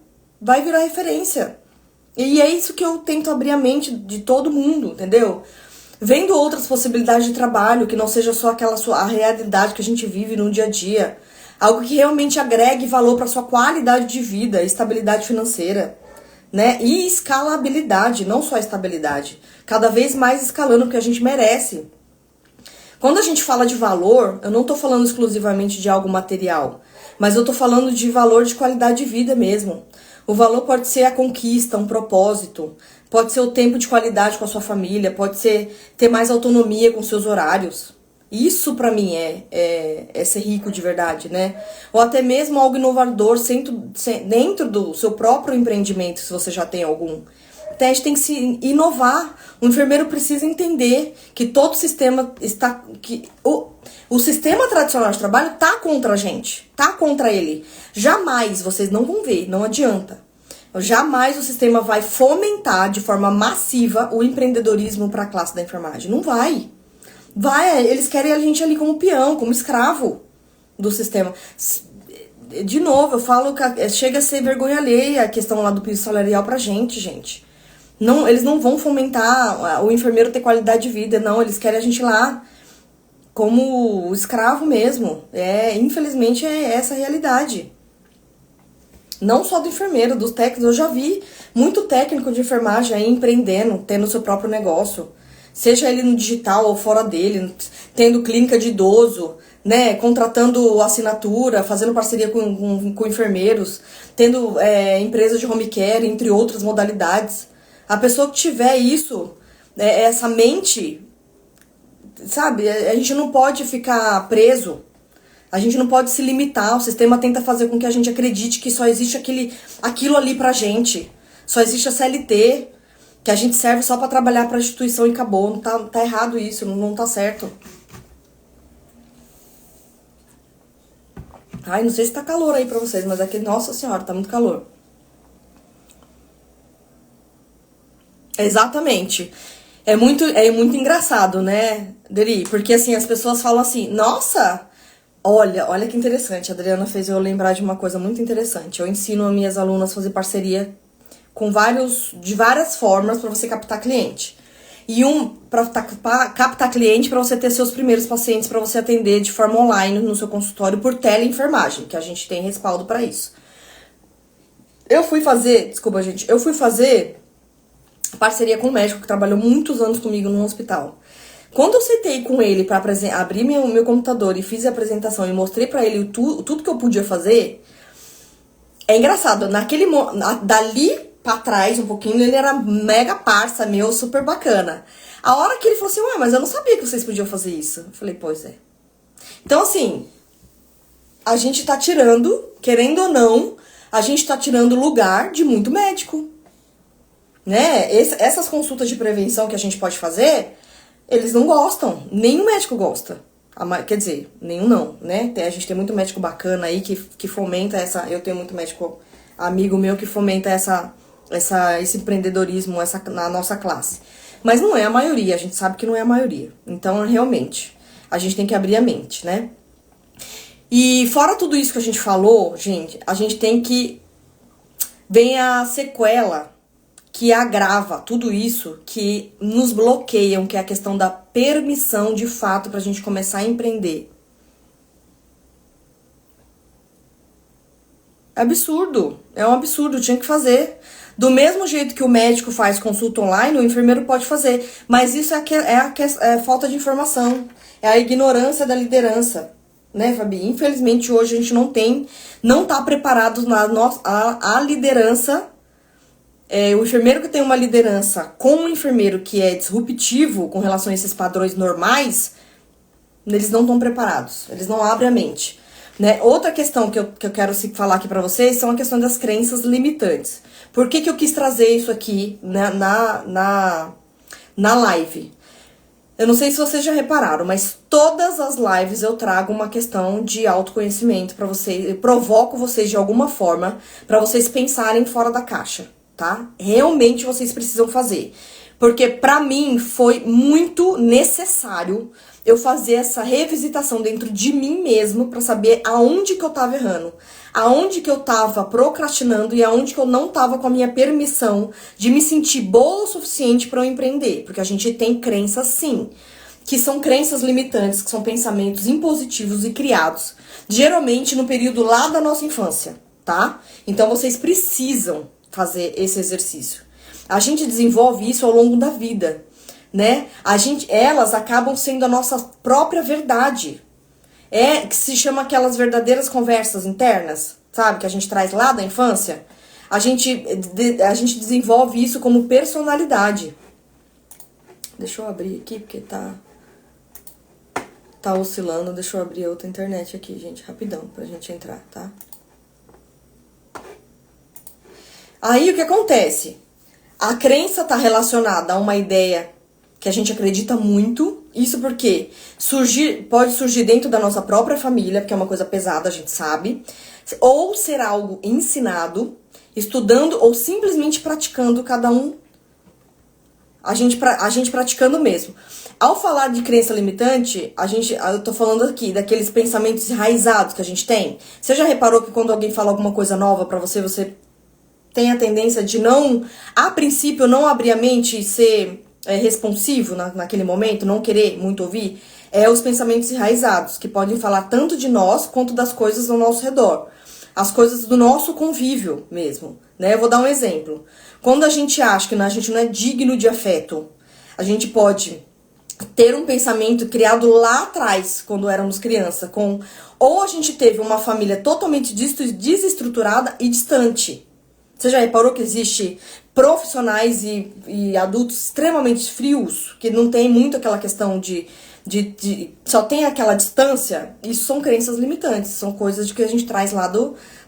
virar referência. E é isso que eu tento abrir a mente de todo mundo, entendeu? Vendo outras possibilidades de trabalho, que não seja só a realidade que a gente vive no dia a dia. Algo que realmente agregue valor para sua qualidade de vida, estabilidade financeira, né? E escalabilidade, não só estabilidade. Cada vez mais escalando, porque a gente merece. Quando a gente fala de valor, eu não tô falando exclusivamente de algo material, mas eu tô falando de valor de qualidade de vida mesmo. O valor pode ser a conquista, um propósito, pode ser o tempo de qualidade com a sua família, pode ser ter mais autonomia com seus horários. Isso pra mim é ser rico de verdade, né? Ou até mesmo algo inovador dentro do seu próprio empreendimento, se você já tem algum. Então, a gente tem que se inovar. O enfermeiro precisa entender que todo sistema está... O sistema tradicional de trabalho tá contra a gente, tá contra ele. Jamais, vocês não vão ver, não adianta. Jamais o sistema vai fomentar de forma massiva o empreendedorismo para a classe da enfermagem. Não vai. Eles querem a gente ali como peão, como escravo do sistema. De novo, eu falo que chega a ser vergonha alheia a questão lá do piso salarial pra gente. Não, eles não vão fomentar o enfermeiro ter qualidade de vida, não. Eles querem a gente lá como escravo mesmo. Infelizmente é essa a realidade. Não só do enfermeiro, dos técnicos. Eu já vi muito técnico de enfermagem aí empreendendo, tendo seu próprio negócio. Seja ele no digital ou fora dele, tendo clínica de idoso, né, contratando assinatura, fazendo parceria com enfermeiros, tendo empresa de home care, entre outras modalidades. A pessoa que tiver isso, essa mente, sabe, a gente não pode ficar preso. A gente não pode se limitar. O sistema tenta fazer com que a gente acredite que só existe aquilo ali pra gente. Só existe a CLT, que a gente serve só pra trabalhar pra instituição e acabou. Não tá errado isso, não tá certo. Ai, não sei se tá calor aí pra vocês, mas aqui, nossa senhora, tá muito calor. Exatamente. É muito engraçado, né, Deri? Porque assim, as pessoas falam assim, nossa, olha que interessante. A Adriana fez eu lembrar de uma coisa muito interessante. Eu ensino as minhas alunas a fazer parceria de várias formas para você captar cliente. E para captar cliente para você ter seus primeiros pacientes, para você atender de forma online no seu consultório por teleenfermagem, que a gente tem respaldo para isso. Eu fui fazer parceria com um médico que trabalhou muitos anos comigo no hospital. Quando eu sentei com ele para abrir meu computador e fiz a apresentação e mostrei para ele tudo que eu podia fazer, é engraçado, dali pra trás um pouquinho, ele era mega parça meu, super bacana. A hora que ele falou assim, ué, mas eu não sabia que vocês podiam fazer isso. Eu falei, pois é. Então assim, a gente tá tirando, querendo ou não, a gente tá tirando o lugar de muito médico. Né? Essas consultas de prevenção que a gente pode fazer, eles não gostam, nenhum médico gosta. Quer dizer, nenhum não, né? A gente tem muito médico bacana aí que fomenta eu tenho muito médico amigo meu que fomenta esse empreendedorismo na nossa classe. Mas não é a maioria, a gente sabe que não é a maioria. Então, realmente, a gente tem que abrir a mente, né? E fora tudo isso que a gente falou, gente, a gente tem que... Vem a sequela que agrava tudo isso, que nos bloqueiam, que é a questão da permissão de fato pra gente começar a empreender. É absurdo, é um absurdo, tinha que fazer. Do mesmo jeito que o médico faz consulta online, o enfermeiro pode fazer. Mas isso é a falta de informação, é a ignorância da liderança, né, Fabi? Infelizmente hoje a gente não tá preparado a liderança. O enfermeiro que tem uma liderança com um enfermeiro que é disruptivo com relação a esses padrões normais, eles não estão preparados, eles não abrem a mente. Né? Outra questão que eu quero falar aqui pra vocês são a questão das crenças limitantes. Por que eu quis trazer isso aqui na live? Eu não sei se vocês já repararam, mas todas as lives eu trago uma questão de autoconhecimento pra vocês, eu provoco vocês de alguma forma pra vocês pensarem fora da caixa. Tá? Realmente vocês precisam fazer. Porque pra mim foi muito necessário eu fazer essa revisitação dentro de mim mesmo pra saber aonde que eu tava errando, aonde que eu tava procrastinando e aonde que eu não tava com a minha permissão de me sentir boa o suficiente pra eu empreender. Porque a gente tem crenças sim, que são crenças limitantes, que são pensamentos impositivos e criados, geralmente no período lá da nossa infância, tá? Então vocês precisam fazer esse exercício. A gente desenvolve isso ao longo da vida, né? Elas acabam sendo a nossa própria verdade. Que se chama aquelas verdadeiras conversas internas, sabe? Que a gente traz lá da infância. a gente desenvolve isso como personalidade. Deixa eu abrir aqui, porque tá oscilando. Deixa eu abrir outra internet aqui, gente, rapidão, pra gente entrar, tá? Aí, o que acontece? A crença tá relacionada a uma ideia que a gente acredita muito. Isso porque pode surgir dentro da nossa própria família, porque é uma coisa pesada, a gente sabe. Ou ser algo ensinado, estudando ou simplesmente praticando, cada um, a gente praticando mesmo. Ao falar de crença limitante, eu tô falando aqui daqueles pensamentos enraizados que a gente tem. Você já reparou que quando alguém fala alguma coisa nova pra você, você tem a tendência de não, a princípio, não abrir a mente e ser responsivo naquele momento, não querer muito ouvir? Os pensamentos enraizados, que podem falar tanto de nós quanto das coisas ao nosso redor. As coisas do nosso convívio mesmo, né? Eu vou dar um exemplo. Quando a gente acha que a gente não é digno de afeto, a gente pode ter um pensamento criado lá atrás, quando éramos criança, ou a gente teve uma família totalmente desestruturada e distante. Você já reparou que existe profissionais e adultos extremamente frios, que não tem muito aquela questão de só tem aquela distância? Isso são crenças limitantes, são coisas de que a gente traz lá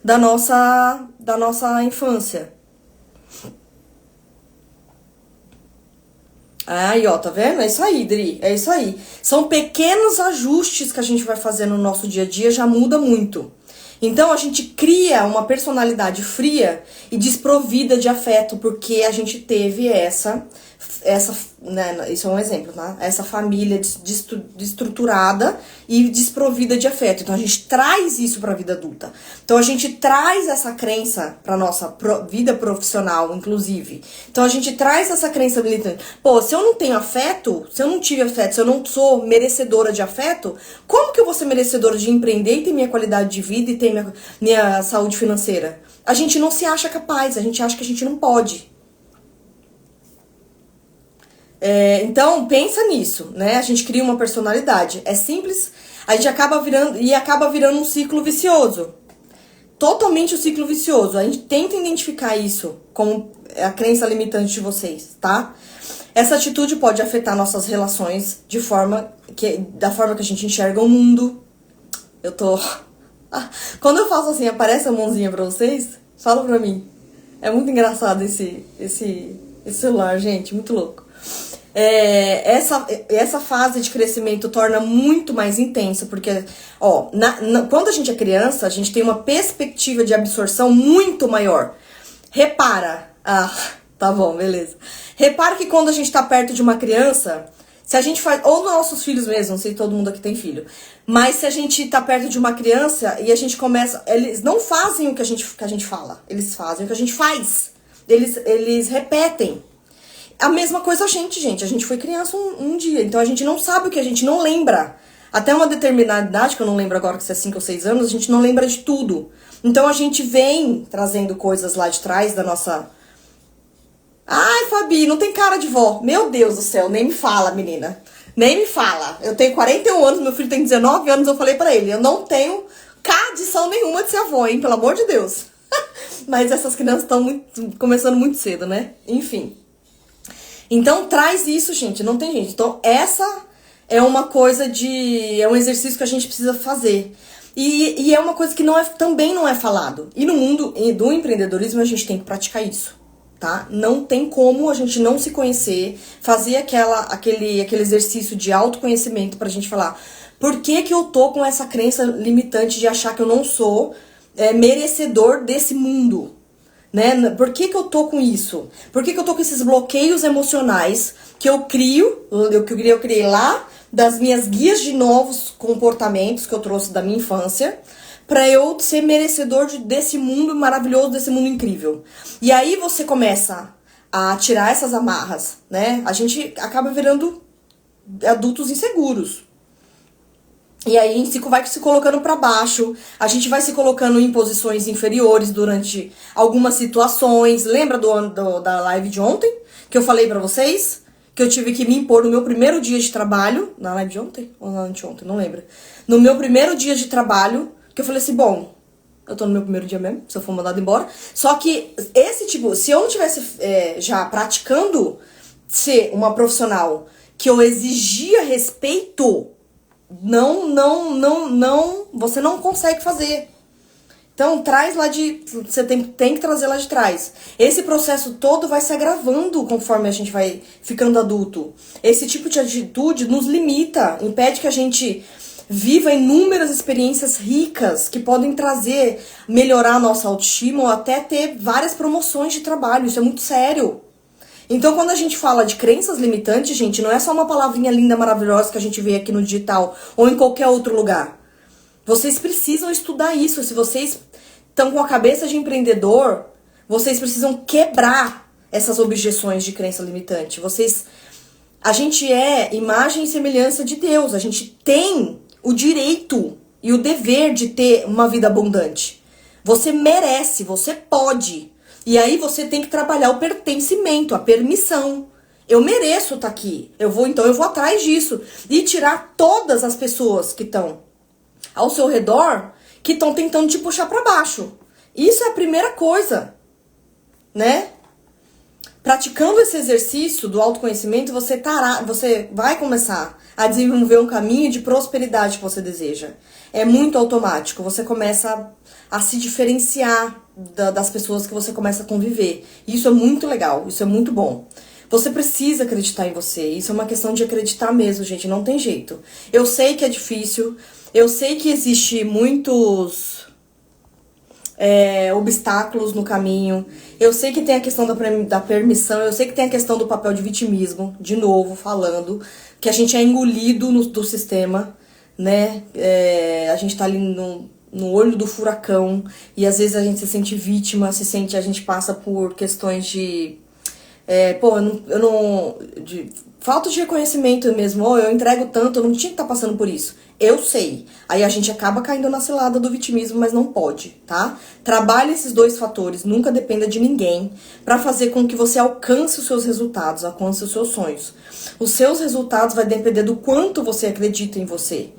da nossa infância. Aí, ó, tá vendo? É isso aí, Dri, é isso aí. São pequenos ajustes que a gente vai fazer no nosso dia a dia, já muda muito. Então, a gente cria uma personalidade fria e desprovida de afeto, porque a gente teve né, isso é um exemplo, tá? Essa família destruturada e desprovida de afeto. Então, a gente traz isso pra vida adulta. Então, a gente traz essa crença pra nossa vida profissional, inclusive. Então, a gente traz essa crença militante. Pô, se eu não tenho afeto, se eu não tive afeto, se eu não sou merecedora de afeto, como que eu vou ser merecedora de empreender e ter minha qualidade de vida e ter minha saúde financeira? A gente não se acha capaz, a gente acha que a gente não pode. Então, pensa nisso, né? A gente cria uma personalidade. É simples, a gente acaba virando um ciclo vicioso. Totalmente um ciclo vicioso. A gente tenta identificar isso como a crença limitante de vocês, tá? Essa atitude pode afetar nossas relações da forma que a gente enxerga o mundo. Quando eu faço assim, aparece a mãozinha pra vocês? Fala pra mim. É muito engraçado esse celular, gente, muito louco. Essa fase de crescimento torna muito mais intensa, porque, ó, quando a gente é criança, a gente tem uma perspectiva de absorção muito maior. Repara, tá bom, beleza. Repara que quando a gente tá perto de uma criança, se a gente faz, ou nossos filhos mesmo, não sei se todo mundo aqui tem filho, mas se a gente tá perto de uma criança e a gente começa, eles não fazem o que a gente fala, eles fazem o que a gente faz, eles repetem. A mesma coisa a gente foi criança um dia, então a gente não sabe o que a gente não lembra. Até uma determinada idade, que eu não lembro agora que se é 5 ou 6 anos, a gente não lembra de tudo. Então a gente vem trazendo coisas lá de trás da nossa... Ai, Fabi, não tem cara de vó. Meu Deus do céu, nem me fala, menina. Nem me fala. Eu tenho 41 anos, meu filho tem 19 anos, eu falei pra ele, eu não tenho condição nenhuma de ser avó, hein, pelo amor de Deus. Mas essas crianças estão começando muito cedo, né? Enfim. Então, traz isso, gente, não tem gente. Então, essa é uma coisa é um exercício que a gente precisa fazer. E é uma coisa que também não é falado. E no mundo do empreendedorismo, a gente tem que praticar isso, tá? Não tem como a gente não se conhecer, fazer aquele exercício de autoconhecimento pra gente falar por que eu tô com essa crença limitante de achar que eu não sou merecedor desse mundo. Né? Por que eu tô com isso? Por que eu tô com esses bloqueios emocionais que eu criei lá das minhas guias de novos comportamentos que eu trouxe da minha infância, pra eu ser merecedor desse mundo maravilhoso, desse mundo incrível. E aí você começa a tirar essas amarras, né? A gente acaba virando adultos inseguros. E aí a gente vai se colocando pra baixo, a gente vai se colocando em posições inferiores durante algumas situações. Lembra da live de ontem, que eu falei pra vocês? Que eu tive que me impor no meu primeiro dia de trabalho. Na live de ontem? Ou na anteontem? Não lembro. No meu primeiro dia de trabalho, que eu falei assim, bom, Eu tô no meu primeiro dia mesmo, se eu for mandado embora. Só que esse tipo, se eu não tivesse já praticando ser uma profissional que eu exigia respeito, você não consegue fazer. Então, traz lá você tem que trazer lá de trás. Esse processo todo vai se agravando conforme a gente vai ficando adulto. Esse tipo de atitude nos limita, impede que a gente viva inúmeras experiências ricas que podem melhorar a nossa autoestima ou até ter várias promoções de trabalho. Isso é muito sério. Então, quando a gente fala de crenças limitantes, gente, não é só uma palavrinha linda, maravilhosa que a gente vê aqui no digital ou em qualquer outro lugar. Vocês precisam estudar isso. Se vocês estão com a cabeça de empreendedor, vocês precisam quebrar essas objeções de crença limitante. A gente é imagem e semelhança de Deus. A gente tem o direito e o dever de ter uma vida abundante. Você merece, você pode. E aí você tem que trabalhar o pertencimento, a permissão. Eu mereço estar aqui. Então eu vou atrás disso. E tirar todas as pessoas que estão ao seu redor, que estão tentando te puxar para baixo. Isso é a primeira coisa, né? Praticando esse exercício do autoconhecimento, você vai começar a desenvolver um caminho de prosperidade que você deseja. É muito automático. Você começa a se diferenciar das pessoas que você começa a conviver. Isso é muito legal, isso é muito bom. Você precisa acreditar em você. Isso é uma questão de acreditar mesmo, gente. Não tem jeito. Eu sei que é difícil. Eu sei que existe muitos obstáculos no caminho. Eu sei que tem a questão da permissão. Eu sei que tem a questão do papel de vitimismo. De novo, falando. Que a gente é engolido do sistema, né? A gente tá ali no olho do furacão. E às vezes a gente se sente vítima. A gente passa por questões de... falta de reconhecimento mesmo. Eu entrego tanto, eu não tinha que estar passando por isso. Eu sei. Aí a gente acaba caindo na cilada do vitimismo, mas não pode, tá? Trabalhe esses dois fatores, nunca dependa de ninguém, pra fazer com que você alcance os seus resultados, alcance os seus sonhos. Os seus resultados vai depender do quanto você acredita em você.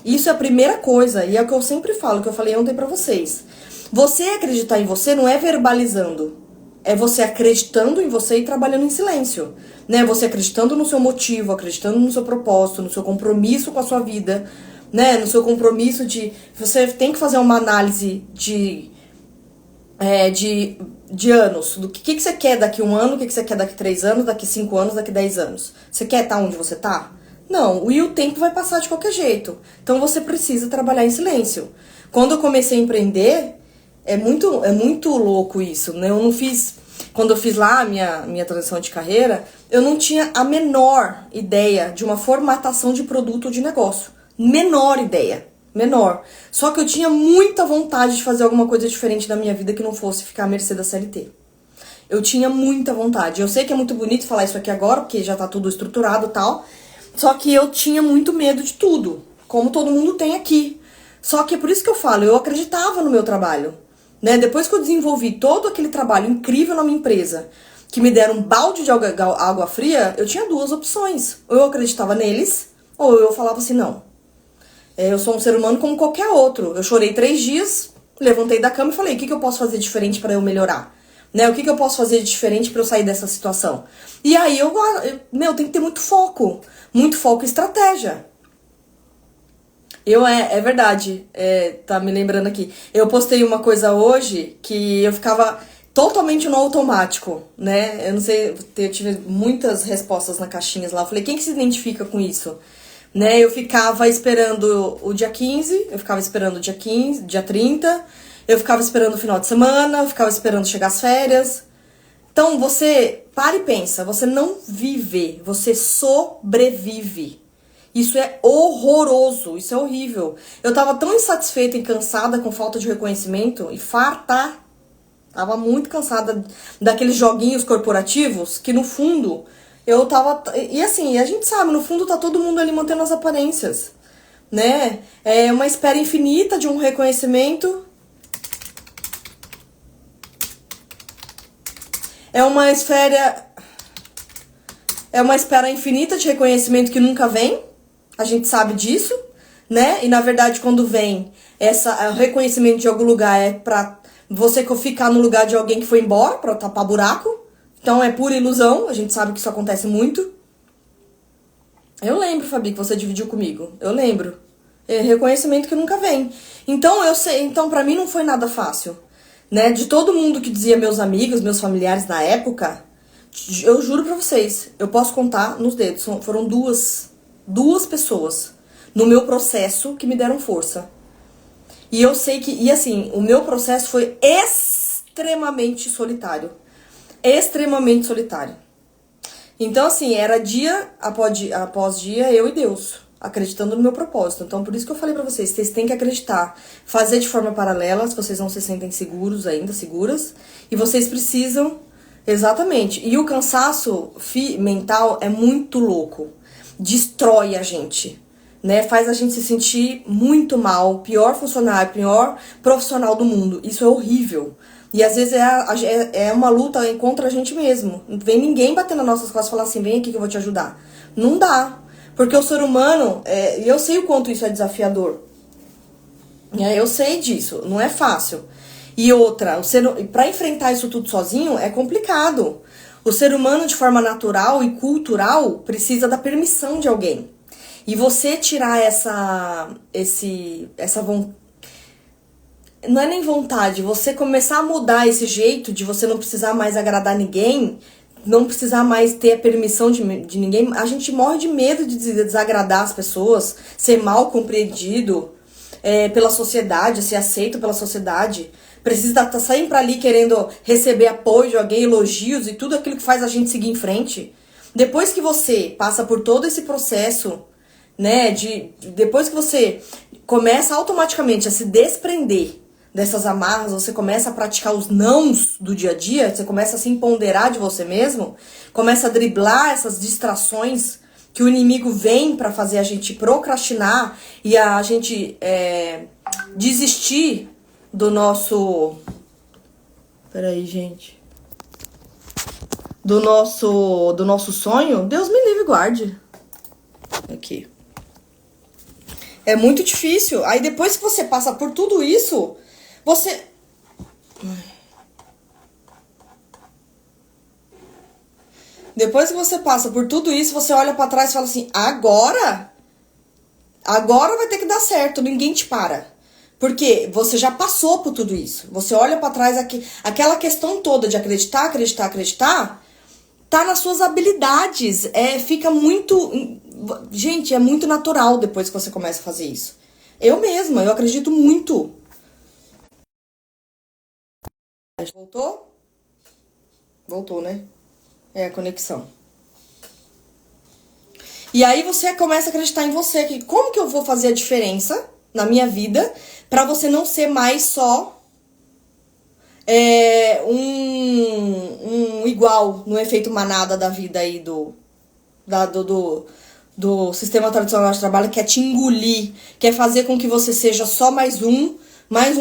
Isso é a primeira coisa, e é o que eu sempre falo, que eu falei ontem pra vocês. Você acreditar em você não é verbalizando. É você acreditando em você e trabalhando em silêncio, né? Você acreditando no seu motivo, acreditando no seu propósito, no seu compromisso com a sua vida, né? No seu compromisso você tem que fazer uma análise de anos, do que você quer daqui 1 ano, o que você quer daqui 3 anos, daqui 5 anos, daqui 10 anos. Você quer estar onde você tá? Não, e o tempo vai passar de qualquer jeito. Então você precisa trabalhar em silêncio. Quando eu comecei a empreender, é muito louco isso, né? Quando eu fiz lá a minha transição de carreira, eu não tinha a menor ideia de uma formatação de produto ou de negócio. Menor ideia. Menor. Só que eu tinha muita vontade de fazer alguma coisa diferente na minha vida que não fosse ficar à mercê da CLT. Eu tinha muita vontade. Eu sei que é muito bonito falar isso aqui agora, porque já tá tudo estruturado e tal. Só que eu tinha muito medo de tudo, como todo mundo tem aqui. Só que é por isso que eu falo, eu acreditava no meu trabalho. Né? Depois que eu desenvolvi todo aquele trabalho incrível na minha empresa, que me deram um balde de água fria, eu tinha 2 opções. Ou eu acreditava neles, ou eu falava assim, não. Eu sou um ser humano como qualquer outro. Eu chorei 3 dias, levantei da cama e falei, o que eu posso fazer diferente para eu melhorar? Né? O que eu posso fazer de diferente para eu sair dessa situação? E aí tem que ter muito foco e estratégia. É verdade, tá me lembrando aqui. Eu postei uma coisa hoje que eu ficava totalmente no automático, né? Eu não sei, eu tive muitas respostas na caixinhas lá. Eu falei, quem que se identifica com isso? Né? Eu ficava esperando o dia 15, eu ficava esperando o dia 15, dia 30, eu ficava esperando o final de semana, eu ficava esperando chegar as férias. Então você para e pensa, você não vive, você sobrevive. Isso é horroroso, isso é horrível. Eu tava tão insatisfeita e cansada com falta de reconhecimento e farta. Tava muito cansada daqueles joguinhos corporativos que no fundo eu tava... E assim, a gente sabe, no fundo tá todo mundo ali mantendo as aparências, né? É uma espera infinita de um reconhecimento. É uma espera infinita de reconhecimento que nunca vem. A gente sabe disso, né? E na verdade, quando vem reconhecimento de algum lugar, é pra você ficar no lugar de alguém que foi embora, pra tapar buraco. Então é pura ilusão, a gente sabe que isso acontece muito. Eu lembro, Fabi, que você dividiu comigo. Eu lembro. É reconhecimento que nunca vem. Então eu sei, então para mim não foi nada fácil, né? De todo mundo que dizia meus amigos, meus familiares na época, eu juro pra vocês, eu posso contar nos dedos. Foram duas pessoas no meu processo que me deram força. E eu sei que, e assim, o meu processo foi extremamente solitário. Extremamente solitário. Então, assim, era dia após dia, eu e Deus, acreditando no meu propósito. Então, por isso que eu falei pra vocês têm que acreditar. Fazer de forma paralela, se vocês não se sentem seguros ainda, seguras. E vocês precisam, exatamente. E o cansaço mental é muito louco. Destrói a gente, né? Faz a gente se sentir muito mal, pior funcionário, pior profissional do mundo. Isso é horrível. E às vezes é uma luta contra a gente mesmo. Não vem ninguém bater nas nossas costas e falar assim, vem aqui que eu vou te ajudar. Não dá. Porque o ser humano, e eu sei o quanto isso é desafiador. Eu sei disso, não é fácil. E outra, para enfrentar isso tudo sozinho é complicado. O ser humano, de forma natural e cultural, precisa da permissão de alguém. E você tirar essa vontade, não é nem vontade, você começar a mudar esse jeito de você não precisar mais agradar ninguém, não precisar mais ter a permissão de ninguém. A gente morre de medo de desagradar as pessoas, ser mal compreendido pela sociedade, ser aceito pela sociedade. Precisa estar sempre ali querendo receber apoio de alguém, elogios e tudo aquilo que faz a gente seguir em frente. Depois que você passa por todo esse processo, né, depois que você começa automaticamente a se desprender dessas amarras, você começa a praticar os nãos do dia a dia, você começa a se empoderar de você mesmo, começa a driblar essas distrações que o inimigo vem para fazer a gente procrastinar e a gente desistir do nosso... Peraí, gente. Do nosso sonho. Deus me livre e guarde. Aqui. É muito difícil. Aí depois que você passa por tudo isso, você... Depois que você passa por tudo isso, você olha pra trás e fala assim, agora vai ter que dar certo, ninguém te para. Porque você já passou por tudo isso. Você olha pra trás, aquela questão toda de acreditar, tá nas suas habilidades. Fica muito... Gente, é muito natural depois que você começa a fazer isso. Eu mesma, eu acredito muito. Voltou? Voltou, né? É a conexão. E aí você começa a acreditar em você. Que como que eu vou fazer a diferença na minha vida pra você não ser mais só um igual no efeito manada da vida aí do sistema tradicional de trabalho, que é te engolir, quer fazer com que você seja só mais um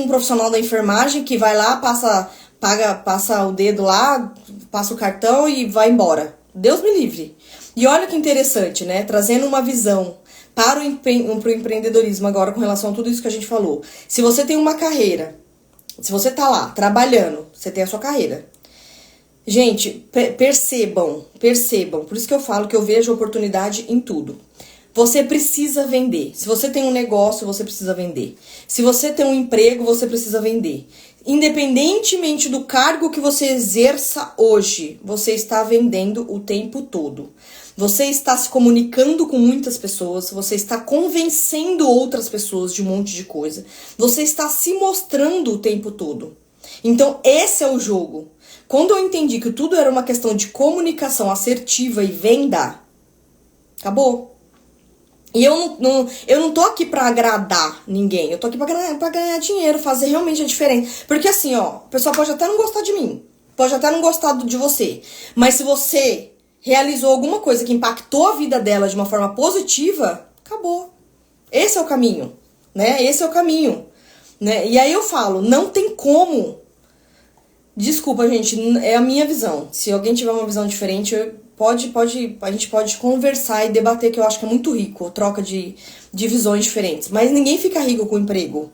profissional da enfermagem que vai lá, passa o dedo lá, passa o cartão e vai embora. Deus me livre. E olha que interessante, né? Trazendo uma visão para o empreendedorismo agora com relação a tudo isso que a gente falou. Se você tem uma carreira, se você tá lá trabalhando, você tem a sua carreira. Gente, percebam. Por isso que eu falo que eu vejo oportunidade em tudo. Você precisa vender. Se você tem um negócio, você precisa vender. Se você tem um emprego, você precisa vender. Independentemente do cargo que você exerça hoje, você está vendendo o tempo todo. Você está se comunicando com muitas pessoas, você está convencendo outras pessoas de um monte de coisa. Você está se mostrando o tempo todo. Então, esse é o jogo. Quando eu entendi que tudo era uma questão de comunicação assertiva e venda, acabou. E eu não tô aqui pra agradar ninguém. Eu tô aqui pra ganhar dinheiro, fazer realmente a diferença. Porque assim, ó, o pessoal pode até não gostar de mim. Pode até não gostar de você. Mas se você realizou alguma coisa que impactou a vida dela de uma forma positiva, acabou. Esse é o caminho, né? Esse é o caminho, né? E aí eu falo, não tem como. Desculpa, gente, é a minha visão. Se alguém tiver uma visão diferente, a gente pode conversar e debater, que eu acho que é muito rico. Troca de de visões diferentes. Mas ninguém fica rico com emprego.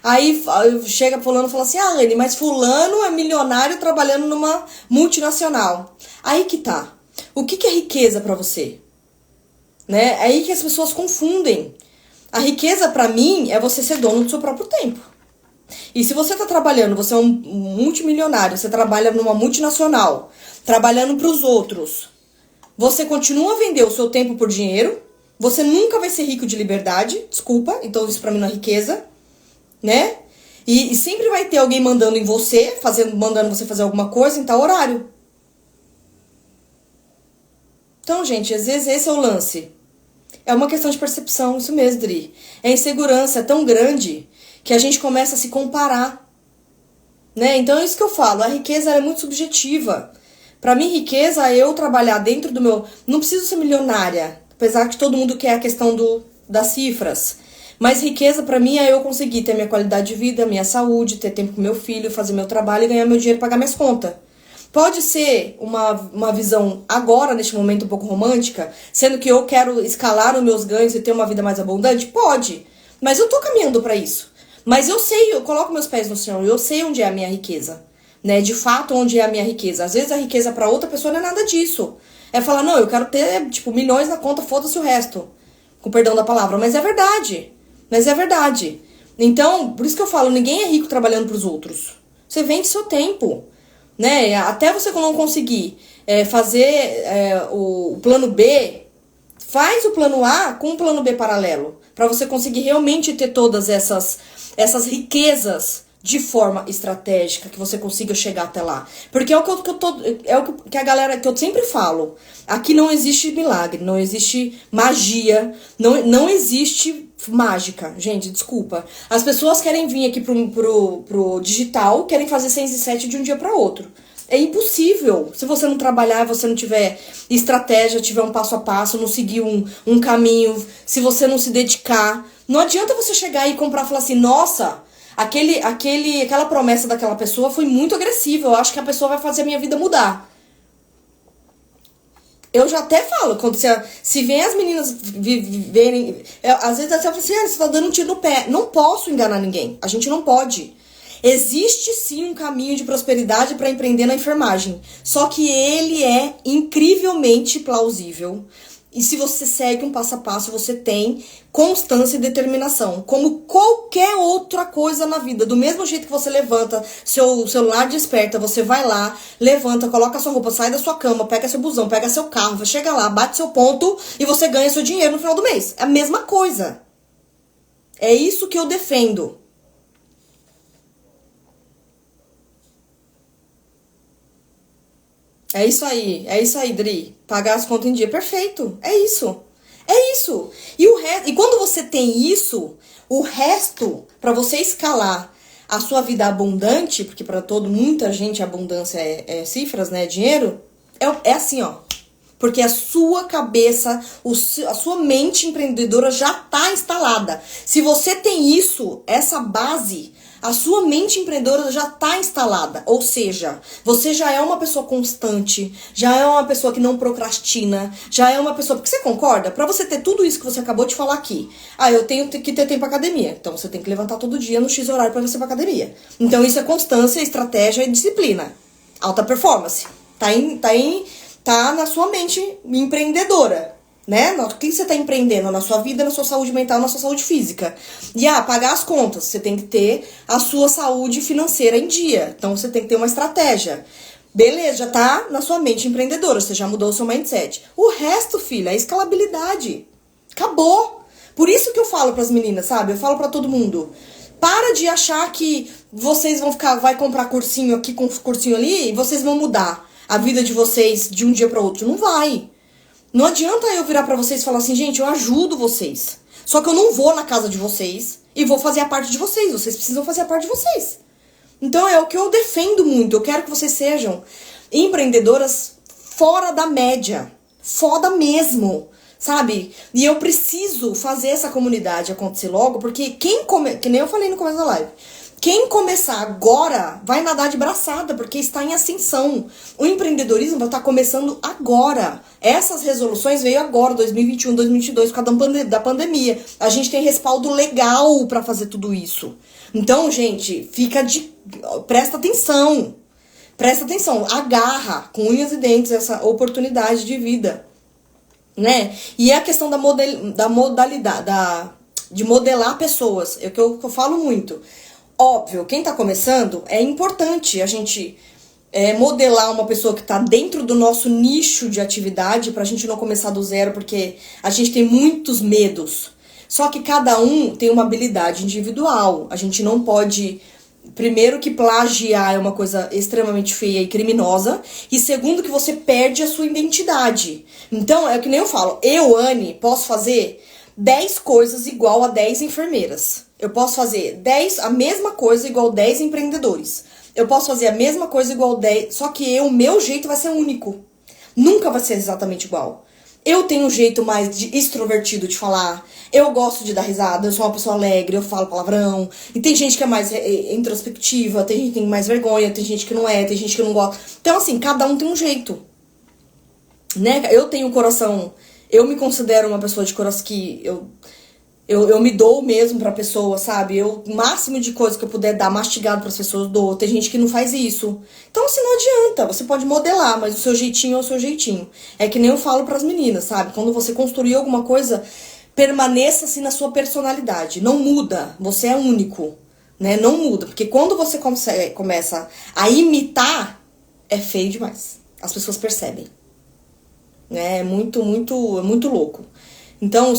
Aí chega fulano e fala assim, ah, Anne, mas fulano é milionário trabalhando numa multinacional. Aí que tá. O que é riqueza pra você? Né? É aí que as pessoas confundem. A riqueza pra mim é você ser dono do seu próprio tempo. E se você tá trabalhando, você é um multimilionário, você trabalha numa multinacional, trabalhando pros outros, você continua a vender o seu tempo por dinheiro, você nunca vai ser rico de liberdade, desculpa, então isso pra mim não é riqueza, né? E sempre vai ter alguém mandando em você, mandando você fazer alguma coisa em tal horário. Então, gente, às vezes esse é o lance. É uma questão de percepção, isso mesmo, Dri. A insegurança é tão grande que a gente começa a se comparar, né? Então é isso que eu falo, a riqueza é muito subjetiva. Pra mim, riqueza é eu trabalhar dentro do meu... Não preciso ser milionária, apesar que todo mundo quer a questão das cifras. Mas riqueza pra mim é eu conseguir ter minha qualidade de vida, minha saúde, ter tempo com meu filho, fazer meu trabalho e ganhar meu dinheiro e pagar minhas contas. Pode ser uma visão agora, neste momento, um pouco romântica, sendo que eu quero escalar os meus ganhos e ter uma vida mais abundante? Pode. Mas eu tô caminhando pra isso. Mas eu sei, eu coloco meus pés no chão, eu sei onde é a minha riqueza, né? De fato, onde é a minha riqueza. Às vezes a riqueza pra outra pessoa não é nada disso. É falar, não, eu quero ter, tipo, milhões na conta, foda-se o resto. Com perdão da palavra, mas é verdade. Mas é verdade. Então, por isso que eu falo, ninguém é rico trabalhando pros outros. Você vende seu tempo, né? Até você não conseguir fazer o plano B, faz o plano A com o plano B paralelo. Pra você conseguir realmente ter todas essas riquezas de forma estratégica, que você consiga chegar até lá. Porque é o que a galera, que eu sempre falo. Aqui não existe milagre, não existe magia, não existe mágica. Gente, desculpa. As pessoas querem vir aqui pro digital, querem fazer 6 e 7 de um dia para outro. É impossível. Se você não trabalhar, você não tiver estratégia, tiver um passo a passo, não seguir um caminho, se você não se dedicar. Não adianta você chegar e comprar e falar assim, nossa, aquela promessa daquela pessoa foi muito agressiva, eu acho que a pessoa vai fazer a minha vida mudar. Eu já até falo, quando se vem as meninas verem, às vezes até falo assim, você tá dando um tiro no pé. Não posso enganar ninguém, a gente não pode. Existe sim um caminho de prosperidade para empreender na enfermagem, só que ele é incrivelmente plausível. E se você segue um passo a passo, você tem constância e determinação. Como qualquer outra coisa na vida. Do mesmo jeito que você levanta, seu celular desperta, você vai lá, levanta, coloca sua roupa, sai da sua cama, pega seu busão, pega seu carro, chega lá, bate seu ponto e você ganha seu dinheiro no final do mês. É a mesma coisa. É isso que eu defendo. É isso aí, Dri. Pagar as contas em dia. Perfeito. É isso. É isso. E quando você tem isso, o resto, pra você escalar a sua vida abundante, porque pra muita gente a abundância é cifras, né? É dinheiro, é assim, ó. Porque a sua cabeça, a sua mente empreendedora já tá instalada. Se você tem isso, essa base, a sua mente empreendedora já tá instalada. Ou seja, você já é uma pessoa constante, já é uma pessoa que não procrastina, já é uma pessoa... Porque você concorda? Pra você ter tudo isso que você acabou de falar aqui. Ah, eu tenho que ter tempo pra academia. Então você tem que levantar todo dia no X horário pra você ir pra academia. Então isso é constância, estratégia e disciplina. Alta performance. Tá na sua mente empreendedora, né? O que você tá empreendendo? Na sua vida, na sua saúde mental, na sua saúde física. E pagar as contas. Você tem que ter a sua saúde financeira em dia. Então você tem que ter uma estratégia. Beleza, já tá na sua mente empreendedora. Você já mudou o seu mindset. O resto, filha, é escalabilidade. Acabou. Por isso que eu falo pras meninas, sabe? Eu falo pra todo mundo. Para de achar que vocês vai comprar cursinho aqui com cursinho ali e vocês vão mudar a vida de vocês de um dia para outro. Não vai. Não adianta eu virar para vocês e falar assim, gente, eu ajudo vocês. Só que eu não vou na casa de vocês e vou fazer a parte de vocês. Vocês precisam fazer a parte de vocês. Então é o que eu defendo muito. Eu quero que vocês sejam empreendedoras fora da média. Foda mesmo. Sabe? E eu preciso fazer essa comunidade acontecer logo, porque que nem eu falei no começo da live, Quem começar agora vai nadar de braçada, porque está em ascensão. O empreendedorismo vai estar começando agora. Essas resoluções veio agora, 2021, 2022, por causa da pandemia. A gente tem respaldo legal para fazer tudo isso. Então, gente, presta atenção. Presta atenção, agarra com unhas e dentes essa oportunidade de vida, né? E é a questão da modalidade, de modelar pessoas, é o que eu falo muito. Óbvio, quem tá começando, é importante a gente modelar uma pessoa que tá dentro do nosso nicho de atividade pra gente não começar do zero, porque a gente tem muitos medos. Só que cada um tem uma habilidade individual. A gente não pode... Primeiro que plagiar é uma coisa extremamente feia e criminosa. E segundo que você perde a sua identidade. Então, é o que nem eu falo. Eu, Anne, posso fazer 10 coisas igual a 10 enfermeiras. Eu posso fazer a mesma coisa igual 10 empreendedores. Eu posso fazer a mesma coisa igual 10... Só que o meu jeito vai ser único. Nunca vai ser exatamente igual. Eu tenho um jeito mais extrovertido de falar. Eu gosto de dar risada, eu sou uma pessoa alegre, eu falo palavrão. E tem gente que é mais introspectiva, tem gente que tem mais vergonha, tem gente que não é, tem gente que não gosta. Então, assim, cada um tem um jeito. Né? Eu tenho um coração... Eu me considero uma pessoa de coração que... Eu me dou mesmo pra pessoa, sabe? O máximo de coisa que eu puder dar mastigado pras pessoas, dou. Tem gente que não faz isso. Então, assim, não adianta. Você pode modelar, mas o seu jeitinho é o seu jeitinho. É que nem eu falo pras meninas, sabe? Quando você construir alguma coisa, permaneça, assim, na sua personalidade. Não muda. Você é único, né? Não muda. Porque quando você começa a imitar, é feio demais. As pessoas percebem. Né? É muito louco. Então,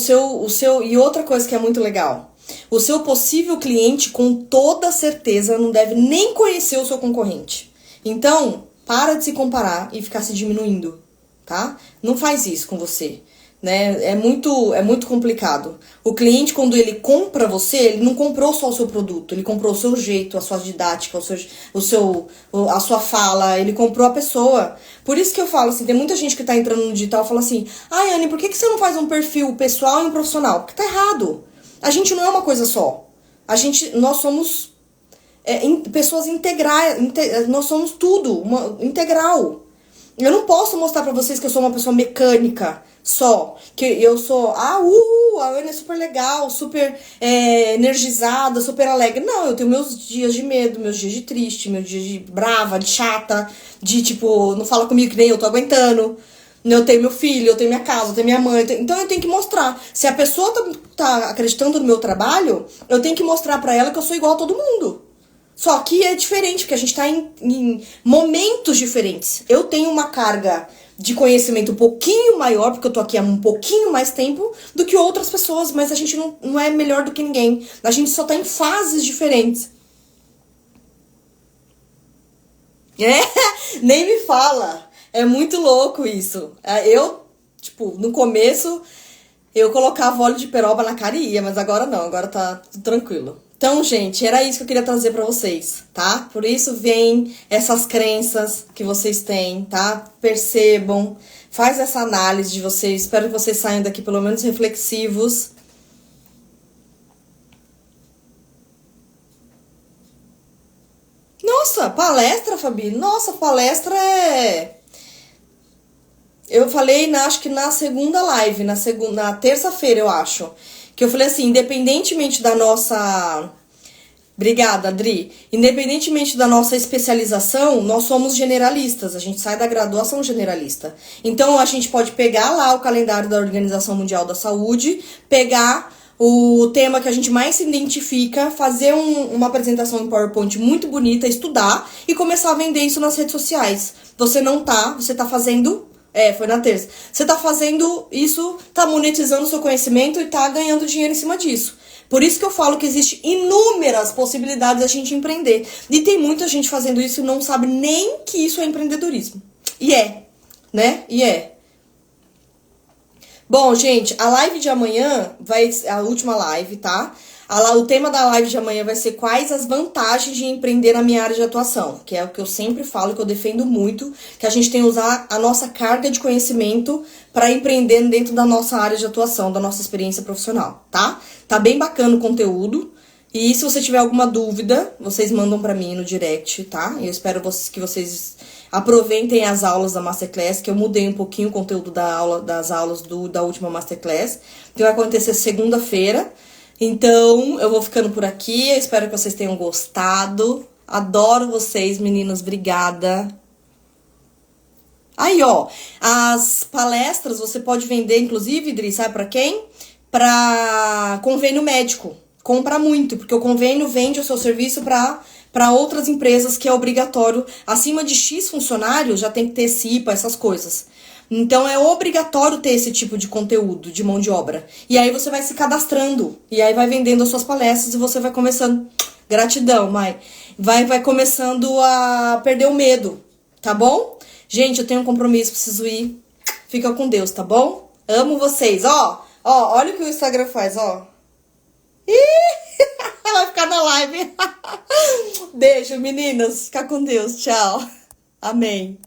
e outra coisa que é muito legal, o seu possível cliente, com toda certeza, não deve nem conhecer o seu concorrente. Então, para de se comparar e ficar se diminuindo, tá? Não faz isso com você, né? É muito complicado. O cliente, quando ele compra você, ele não comprou só o seu produto, ele comprou o seu jeito, a sua didática, a sua fala, ele comprou a pessoa. Por isso que eu falo assim, tem muita gente que tá entrando no digital e fala assim, ai, Anne, por que você não faz um perfil pessoal e um profissional? Porque tá errado. A gente não é uma coisa só. Nós somos pessoas integrais, nós somos tudo, integral. Eu não posso mostrar pra vocês que eu sou uma pessoa mecânica só. Que eu sou, a Anne é super legal, super energizada, super alegre. Não, eu tenho meus dias de medo, meus dias de triste, meus dias de brava, de chata, de tipo, não fala comigo que nem eu tô aguentando. Eu tenho meu filho, eu tenho minha casa, eu tenho minha mãe. Então eu tenho que mostrar. Se a pessoa tá acreditando no meu trabalho, eu tenho que mostrar pra ela que eu sou igual a todo mundo. Só que é diferente, porque a gente tá em momentos diferentes. Eu tenho uma carga de conhecimento um pouquinho maior, porque eu tô aqui há um pouquinho mais tempo, do que outras pessoas, mas a gente não é melhor do que ninguém. A gente só tá em fases diferentes. Nem me fala. É muito louco isso. No começo, eu colocava óleo de peroba na cara e ia, mas agora não, agora tá tudo tranquilo. Então, gente, era isso que eu queria trazer pra vocês, tá? Por isso vem essas crenças que vocês têm, tá? Percebam, faz essa análise de vocês. Espero que vocês saiam daqui pelo menos reflexivos. Nossa, palestra, Fabi? Nossa, palestra é... Eu falei, acho que na segunda live, na terça-feira, eu acho. Que eu falei assim, independentemente da nossa... Obrigada, Adri. Independentemente da nossa especialização, nós somos generalistas. A gente sai da graduação generalista. Então, a gente pode pegar lá o calendário da Organização Mundial da Saúde, pegar o tema que a gente mais se identifica, fazer uma apresentação em PowerPoint muito bonita, estudar e começar a vender isso nas redes sociais. Você tá fazendo... foi na terça. Você tá fazendo isso, tá monetizando o seu conhecimento e tá ganhando dinheiro em cima disso. Por isso que eu falo que existe inúmeras possibilidades da gente empreender. E tem muita gente fazendo isso e não sabe nem que isso é empreendedorismo. E né? Bom, gente, a live de amanhã vai ser a última live, tá? O tema da live de amanhã vai ser quais as vantagens de empreender na minha área de atuação, que é o que eu sempre falo, que eu defendo muito, que a gente tem que usar a nossa carga de conhecimento para empreender dentro da nossa área de atuação, da nossa experiência profissional, tá? Tá bem bacana o conteúdo E se você tiver alguma dúvida, vocês mandam pra mim no direct, tá? Eu espero que vocês aproveitem as aulas da Masterclass, que eu mudei um pouquinho o conteúdo das aulas da última Masterclass, que vai acontecer segunda-feira. Então, eu vou ficando por aqui, eu espero que vocês tenham gostado. Adoro vocês, meninas, obrigada. Aí, ó, as palestras você pode vender, inclusive, Dri, sabe pra quem? Pra convênio médico. Compra muito, porque o convênio vende o seu serviço para outras empresas, que é obrigatório. Acima de X funcionários já tem que ter CIPA, essas coisas. Então é obrigatório ter esse tipo de conteúdo de mão de obra. E aí você vai se cadastrando. E aí vai vendendo as suas palestras e você vai começando. Gratidão, Mai. Vai começando a perder o medo, tá bom? Gente, eu tenho um compromisso, preciso ir. Fica com Deus, tá bom? Amo vocês. Ó, olha o que o Instagram faz, ó. Vai ficar na live. Beijo, meninas. Fica com Deus. Tchau. Amém.